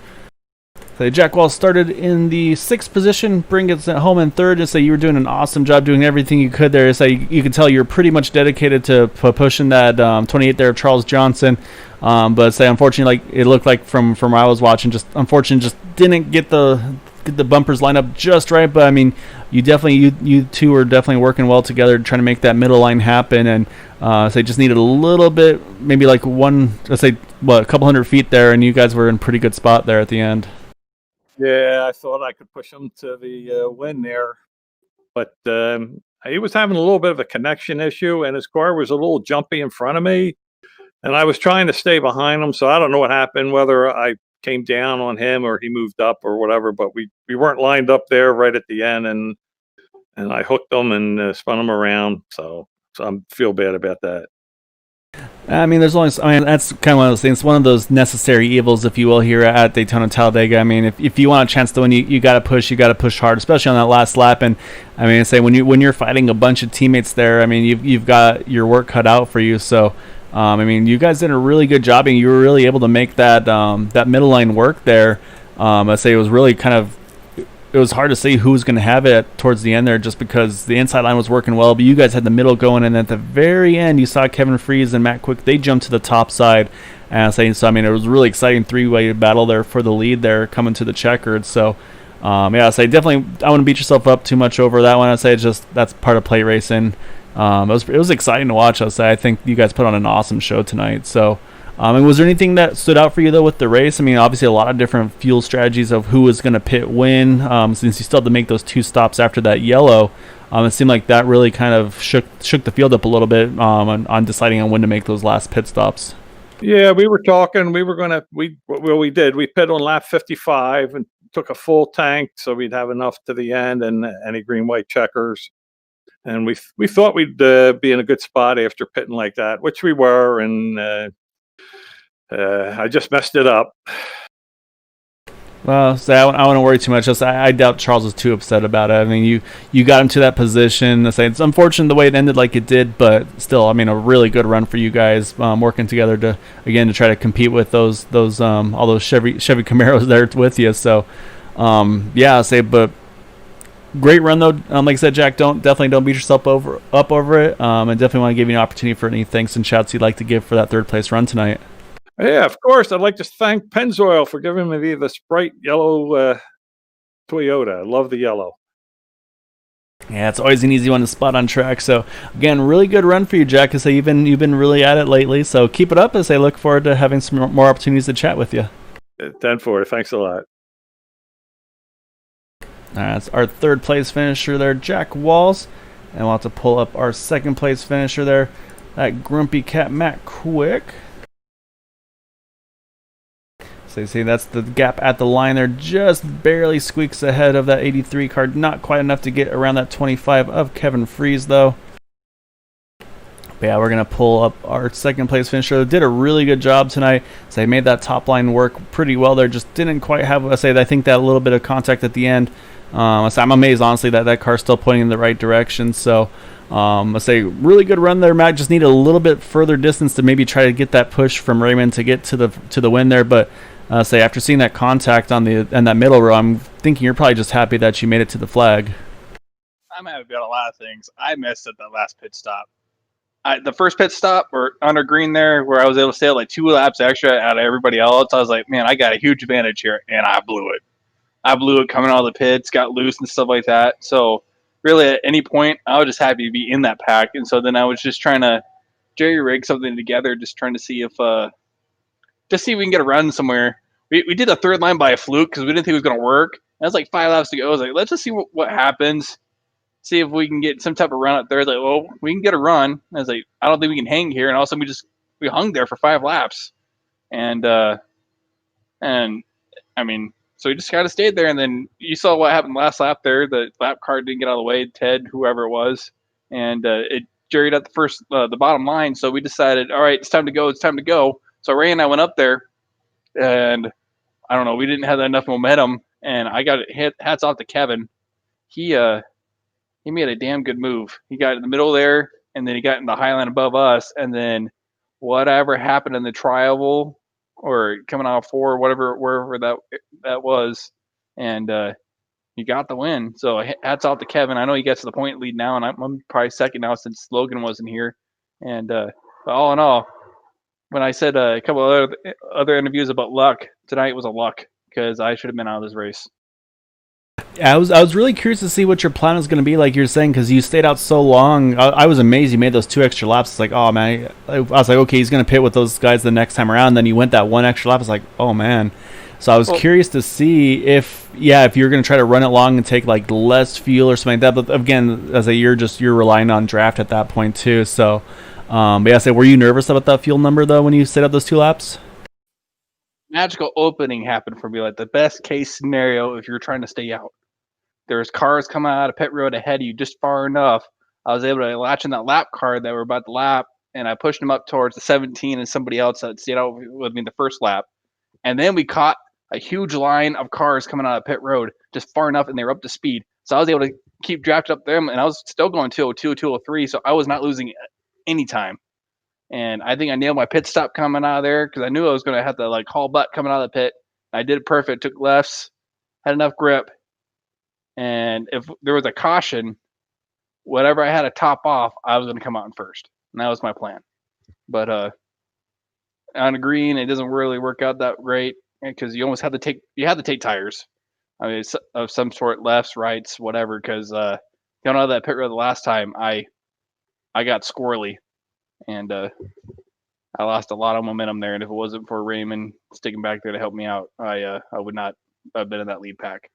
So Jack Walls started in the sixth position, bring it home in third. Just say you were doing an awesome job doing everything you could there. Say you could tell you're pretty much dedicated to pushing that 28 there of Charles Johnson. But say unfortunately, like it looked like from where I was watching, just unfortunately just didn't get the bumpers lined up just right. But I mean, you two are definitely working well together, trying to make that middle line happen. And say just needed a little bit, maybe like a couple hundred feet there, and you guys were in a pretty good spot there at the end. Yeah, I thought I could push him to the win there, but he was having a little bit of a connection issue, and his car was a little jumpy in front of me, and I was trying to stay behind him. So I don't know what happened, whether I came down on him or he moved up or whatever. But we weren't lined up there right at the end, and I hooked him and spun him around. So I feel bad about that. I mean, that's kind of one of those things, one of those necessary evils, if you will, here at Daytona Talladega. I mean, if you want a chance to win, you got to push hard, especially on that last lap. And I mean, say when you're fighting a bunch of teammates there, I mean, you've got your work cut out for you. So, I mean, you guys did a really good job, and you were really able to make that middle line work there. I say it was really it was hard to see who was going to have it towards the end there, just because the inside line was working well, but you guys had the middle going, and at the very end, you saw Kevin Freeze and Matt Quick. They jumped to the top side, and so I mean, it was a really exciting three-way battle there for the lead there coming to the checkered. So, yeah, so definitely, I wouldn't beat yourself up too much over that one. I'd say it's just that's part of plate racing. It was exciting to watch. I'd say I think you guys put on an awesome show tonight. So. And was there anything that stood out for you, though, with the race? I mean, obviously a lot of different fuel strategies of who was going to pit win, since you still had to make those two stops after that yellow. It seemed like that really kind of shook the field up a little bit on deciding on when to make those last pit stops. Yeah, we were talking. We did. We pit on lap 55 and took a full tank, so we'd have enough to the end and any green-white checkers. And we thought we'd be in a good spot after pitting like that, which we were, and I just messed it up. Well, so I wouldn't worry too much. I doubt Charles was too upset about it. I mean, you got him to that position. It's unfortunate the way it ended like it did, but still, I mean, a really good run for you guys, working together to try to compete with those all those Chevy Camaros there with you. So, yeah, but great run though. Like I said, Jack, definitely don't beat yourself up over it. And definitely want to give you an opportunity for any thanks and shouts you'd like to give for that third place run tonight. Yeah, of course. I'd like to thank Pennzoil for giving me this bright yellow Toyota. I love the yellow. Yeah, it's always an easy one to spot on track. So again, really good run for you, Jack. I say you've been really at it lately. So keep it up. As I look forward to having some more opportunities to chat with you. 10-4. Thanks a lot. That's our third place finisher there, Jack Walls, and we'll have to pull up our second place finisher there, that grumpy cat Matt Quick. So you see that's the gap at the line there, just barely squeaks ahead of that 83 car. Not quite enough to get around that 25 of Kevin Freeze, though. But yeah, we're going to pull up our second place finisher. Did a really good job tonight. So they made that top line work pretty well there. Just didn't quite have, I think that little bit of contact at the end. So I'm amazed, honestly, that car's still pointing in the right direction. So I say really good run there, Matt. Just need a little bit further distance to maybe try to get that push from Raymond to get to the win there. But say after seeing that contact on that middle row, I'm thinking you're probably just happy that you made it to the flag. I'm happy about a lot of things. I missed at that last pit stop. The first pit stop or under green there, where I was able to stay like 2 laps extra out of everybody else, I was like, man, I got a huge advantage here, and I blew it. I blew it coming out of the pits, got loose and stuff like that. So really, at any point, I was just happy to be in that pack, and so then I was just trying to jerry rig something together, just trying to see if just see if we can get a run somewhere. We did a third line by a fluke because we didn't think it was going to work. And was like 5 laps to go. I was like, let's just see what happens. See if we can get some type of run up there. Like, well, we can get a run. I was like, I don't think we can hang here. And all of a sudden, we hung there for 5 laps. And I mean, so we just kind of stayed there. And then you saw what happened last lap there. The lap car didn't get out of the way. Ted, whoever it was, and it jerried at the bottom line. So we decided, all right, it's time to go. It's time to go. So Ray and I went up there, and I don't know, we didn't have enough momentum, and I got it. Hats off to Kevin. He made a damn good move. He got in the middle there, and then he got in the highline above us, and then whatever happened in the tri-oval or coming out of 4, wherever that was, and he got the win. So hats off to Kevin. I know he gets to the point lead now, and I'm probably second now since Logan wasn't here. And but all in all, when I said a couple of other interviews about luck, tonight was a luck because I should have been out of this race. I was really curious to see what your plan was going to be, like you're saying, because you stayed out so long. I was amazed you made those 2 extra laps. It's like, oh man, I was like, okay, he's going to pit with those guys the next time around. Then you went that 1 extra lap. I was like, oh man. So I was curious to see if you're going to try to run it long and take like less fuel or something like that. But again, as you're relying on draft at that point too. So, but yeah, were you nervous about that fuel number though when you stayed out those 2 laps? Magical opening happened for me, like the best case scenario if you're trying to stay out. There's cars coming out of pit road ahead of you just far enough. I was able to latch in that lap car that were about to lap, and I pushed them up towards the 17 and somebody else that stayed out with me the first lap. And then we caught a huge line of cars coming out of pit road just far enough, and they were up to speed. So I was able to keep drafting up them, and I was still going 202, 203, so I was not losing any time. And I think I nailed my pit stop coming out of there because I knew I was going to have to like haul butt coming out of the pit. I did it perfect, took lefts, had enough grip. And if there was a caution, whatever I had to top off, I was going to come out in first. And that was my plan. But on a green, it doesn't really work out that great because you almost have to take tires. I mean, of some sort, lefts, rights, whatever. Because going out of that pit road the last time, I got squirrely, and I lost a lot of momentum there. And if it wasn't for Raymond sticking back there to help me out, I would not have been in that lead pack.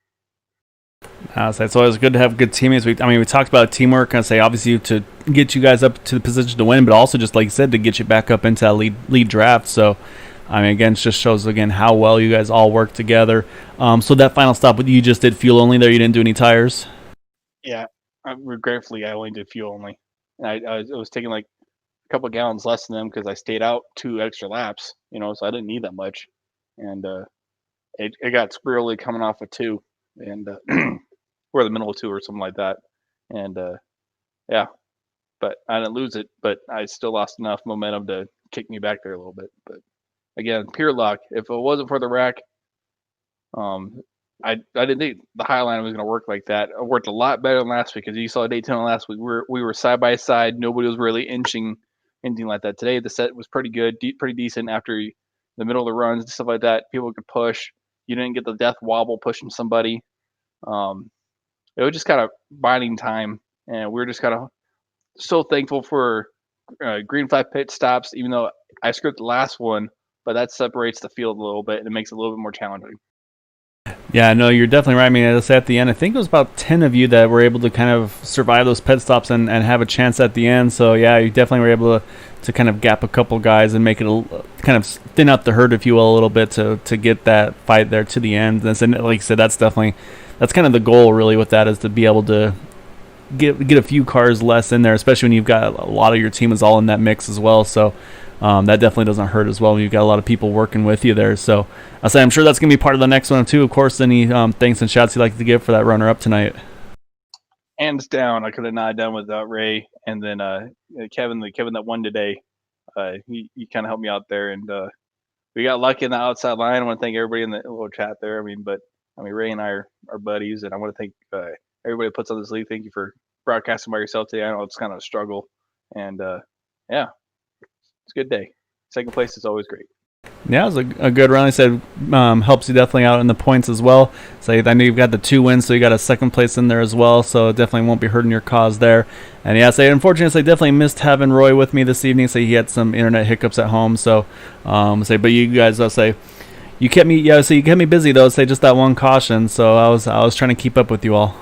It's always good to have good teammates. We talked about teamwork. Obviously to get you guys up to the position to win, but also just like you said, to get you back up into that lead draft. So, again, it just shows again how well you guys all work together. So that final stop, you just did fuel only there. You didn't do any tires. Yeah, regretfully, I only did fuel only. I was taking like a couple of gallons less than them because I stayed out 2 extra laps. So I didn't need that much, and it got squirrely coming off of 2. And or the middle of 2 or something like that, and yeah, but I didn't lose it, but I still lost enough momentum to kick me back there a little bit. But again, pure luck. If it wasn't for the wreck, I didn't think the Highline was going to work like that. It worked a lot better than last week because you saw Daytona last week. We were side by side. Nobody was really inching anything like that. Today the set was pretty good, pretty decent after the middle of the runs and stuff like that. People could push. You didn't get the death wobble pushing somebody. It was just kind of biding time, and we were just kind of so thankful for green flag pit stops, even though I screwed the last one, but that separates the field a little bit and it makes it a little bit more challenging. Yeah, no, you're definitely right. At the end, I think it was about 10 of you that were able to kind of survive those pit stops and have a chance at the end. So, yeah, you definitely were able to kind of gap a couple guys and make it kind of thin out the herd, if you will, a little bit to get that fight there to the end. And like you said, that's kind of the goal, really, with that, is to be able to get a few cars less in there, especially when you've got a lot of your team is all in that mix as well. So that definitely doesn't hurt as well when you've got a lot of people working with you there. So I'm sure that's going to be part of the next one too. Of course, any thanks and shouts you'd like to give for that runner-up tonight? Hands down, I could have not done without Ray, and then Kevin that won today. He kind of helped me out there, and we got lucky in the outside line. I want to thank everybody in the little chat there. Ray and I are buddies, and I want to thank everybody puts on this league. Thank you for broadcasting by yourself today. I know it's kind of a struggle, and yeah, it's a good day. Second place is always great. Yeah, it was a good run. I said helps you definitely out in the points as well. So I know you've got the 2 wins, so you got a second place in there as well. So it definitely won't be hurting your cause there. And yeah, so unfortunately, I definitely missed having Roy with me this evening. So he had some internet hiccups at home. So but you guys, I'll say you kept me. Yeah, so you kept me busy though. Say just that one caution. So I was trying to keep up with you all.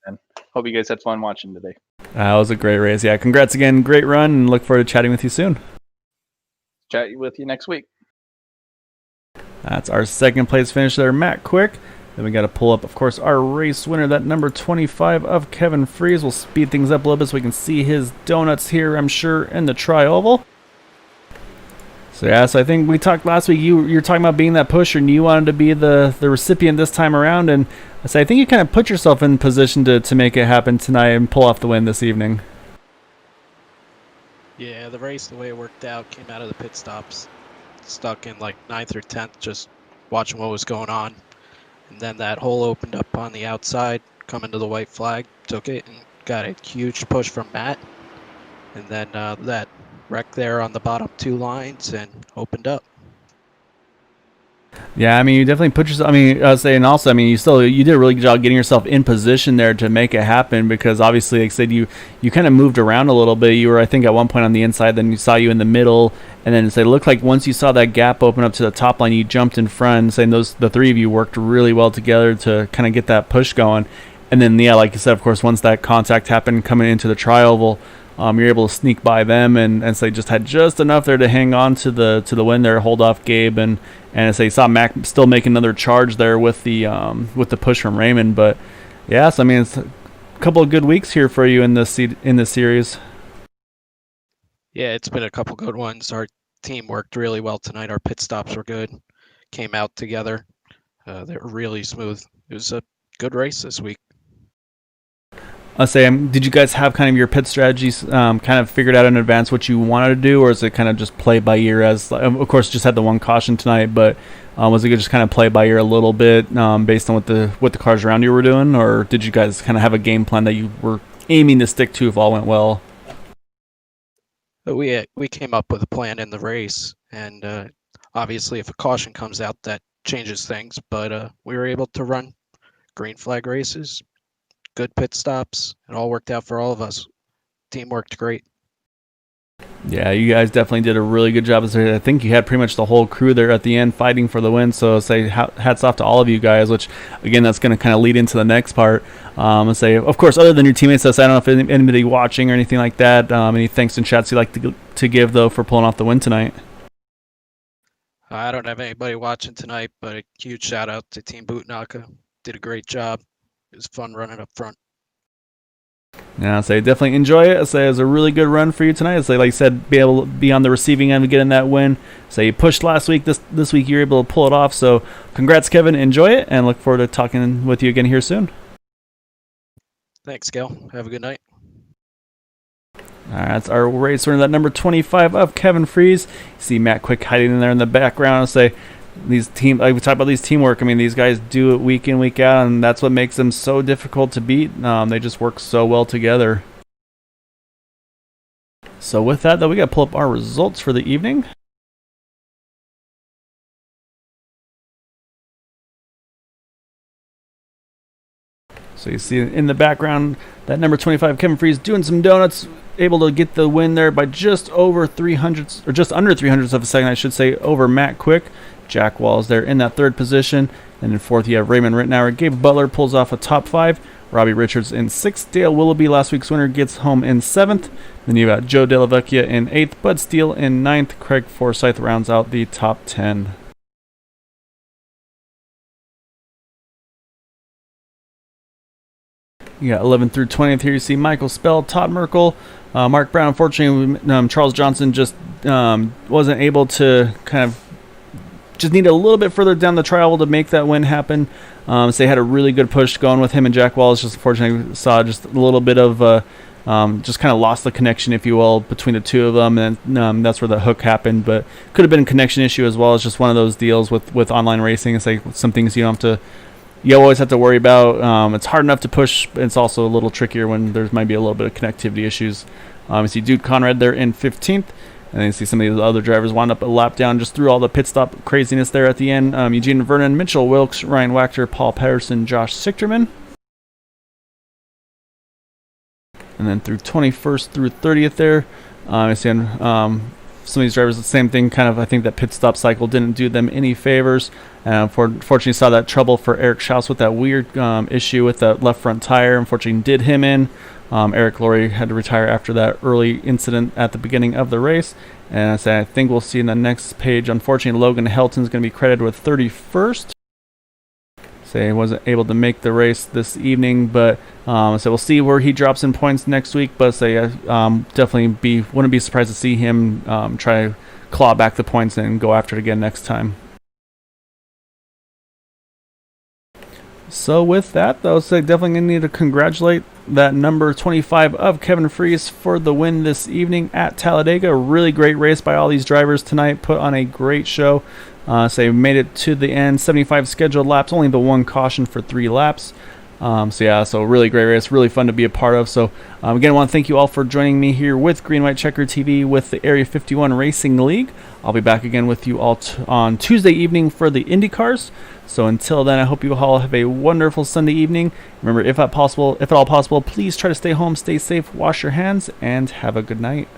And hope you guys had fun watching today. That was a great race. Yeah, congrats again. Great run, and look forward to chatting with you soon. Chat with you next week. That's our second place finisher, Matt Quick. Then we got to pull up, of course, our race winner, that number 25 of Kevin Freeze. We'll speed things up a little bit so we can see his donuts here, I'm sure, in the tri-oval. So yeah, so I think we talked last week, you're talking about being that pusher, and you wanted to be the recipient this time around, and I think you kind of put yourself in position to make it happen tonight and pull off the win this evening. Yeah, the race, the way it worked out, came out of the pit stops, stuck in like 9th or 10th, just watching what was going on. And then that hole opened up on the outside, coming to the white flag, took it, and got a huge push from Matt. And then that wreck there on the bottom 2 lines and opened up. Yeah, I mean, you definitely put yourself. I mean, I was saying also, I mean, you did a really good job getting yourself in position there to make it happen, because obviously, like I said, you kind of moved around a little bit. You were, I think, at one point on the inside, then you saw you in the middle, and then it looked like once you saw that gap open up to the top line, you jumped in front. Saying the 3 of you worked really well together to kind of get that push going, and then yeah, like you said, of course, once that contact happened coming into the tri-oval. You're able to sneak by them and so you just had just enough there to hang on to the win there, hold off Gabe, and so you saw Mac still make another charge there with the push from Raymond. But yeah, so I mean, it's a couple of good weeks here for you in this series. Yeah, it's been a couple good ones. Our team worked really well tonight. Our pit stops were good, came out together. They were really smooth. It was a good race this week. I'll say, did you guys have kind of your pit strategies kind of figured out in advance what you wanted to do, or is it kind of just play by ear? As of course, just had the one caution tonight, but was it just kind of play by ear a little bit based on what the cars around you were doing, or did you guys kind of have a game plan that you were aiming to stick to if all went well? We came up with a plan in the race, and obviously, if a caution comes out, that changes things. But we were able to run green flag races. Good pit stops. It all worked out for all of us. Team worked great. Yeah, you guys definitely did a really good job. I think you had pretty much the whole crew there at the end fighting for the win. So hats off to all of you guys, which again, that's going to kind of lead into the next part. Of course, other than your teammates, I don't know if anybody watching or anything like that, any thanks and chats you'd like to give though for pulling off the win tonight. I don't have anybody watching tonight, but a huge shout out to Team Bootnaka. Did a great job. It was fun running up front. Yeah, so definitely enjoy it. I say it was a really good run for you tonight. I say, like I said, be able to be on the receiving end of getting that win. So you pushed last week. This week you're able to pull it off. So congrats, Kevin. Enjoy it, and look forward to talking with you again here soon. Thanks, Gil. Have a good night. All right, that's our race winner, that number 25 of Kevin Freeze. You see Matt Quick hiding in there in the background. I say, we talk about these teamwork. I mean, these guys do it week in, week out, and that's what makes them so difficult to beat. They just work so well together. So with that, though, we got to pull up our results for the evening. So you see in the background that number 25, Kevin Freeze, doing some donuts, able to get the win there by just over 300s, or just under 300s of a second, I should say, over Matt Quick. Jack Walls there in that third position. And in fourth, you have Raymond Rittenauer. Gabe Butler pulls off a top 5. Robbie Richards in 6th. Dale Willoughby, last week's winner, gets home in 7th. Then you got Joe Della Vecchia in 8th. Bud Steele in 9th. Craig Forsyth rounds out the top 10. You got 11th through 20th here. You see Michael Spell, Todd Merkel, Mark Brown. Unfortunately, Charles Johnson just wasn't able to just need a little bit further down the trial to make that win happen. So they had a really good push going with him and Jack Wallace. Just unfortunately saw just a little bit of just kind of lost the connection, if you will, between the two of them, and that's where the hook happened. But could have been a connection issue as well. It's just one of those deals with online racing. It's like some things you don't have to you always have to worry about. It's hard enough to push. It's also a little trickier when there might be a little bit of connectivity issues. You see Dude Conrad there in 15th. And then you see some of the other drivers wound up a lap down just through all the pit stop craziness there at the end. Eugene Vernon, Mitchell Wilkes, Ryan Wachter, Paul Patterson, Josh Sichterman. And then through 21st through 30th there, I see some of these drivers, the same thing, kind of, I think that pit stop cycle didn't do them any favors. Fortunately, saw that trouble for Eric Schaus with that weird issue with that left front tire. Unfortunately, did him in. Eric Laurie had to retire after that early incident at the beginning of the race. And I think we'll see in the next page, unfortunately, Logan Helton's going to be credited with 31st. He wasn't able to make the race this evening, but so we'll see where he drops in points next week. But definitely wouldn't be surprised to see him try to claw back the points and go after it again next time. So with that, though, definitely gonna need to congratulate that number 25 of Kevin Fries for the win this evening at Talladega. Really great race by all these drivers tonight. Put on a great show. Made it to the end. 75 scheduled laps, only the one caution for 3 laps. So really great race, really fun to be a part of. So again, I want to thank you all for joining me here with Green White Checker TV with the Area 51 Racing League. I'll be back again with you all on Tuesday evening for the IndyCars. So until then, I hope you all have a wonderful Sunday evening. Remember, if at all possible, please try to stay home, stay safe, wash your hands, and have a good night.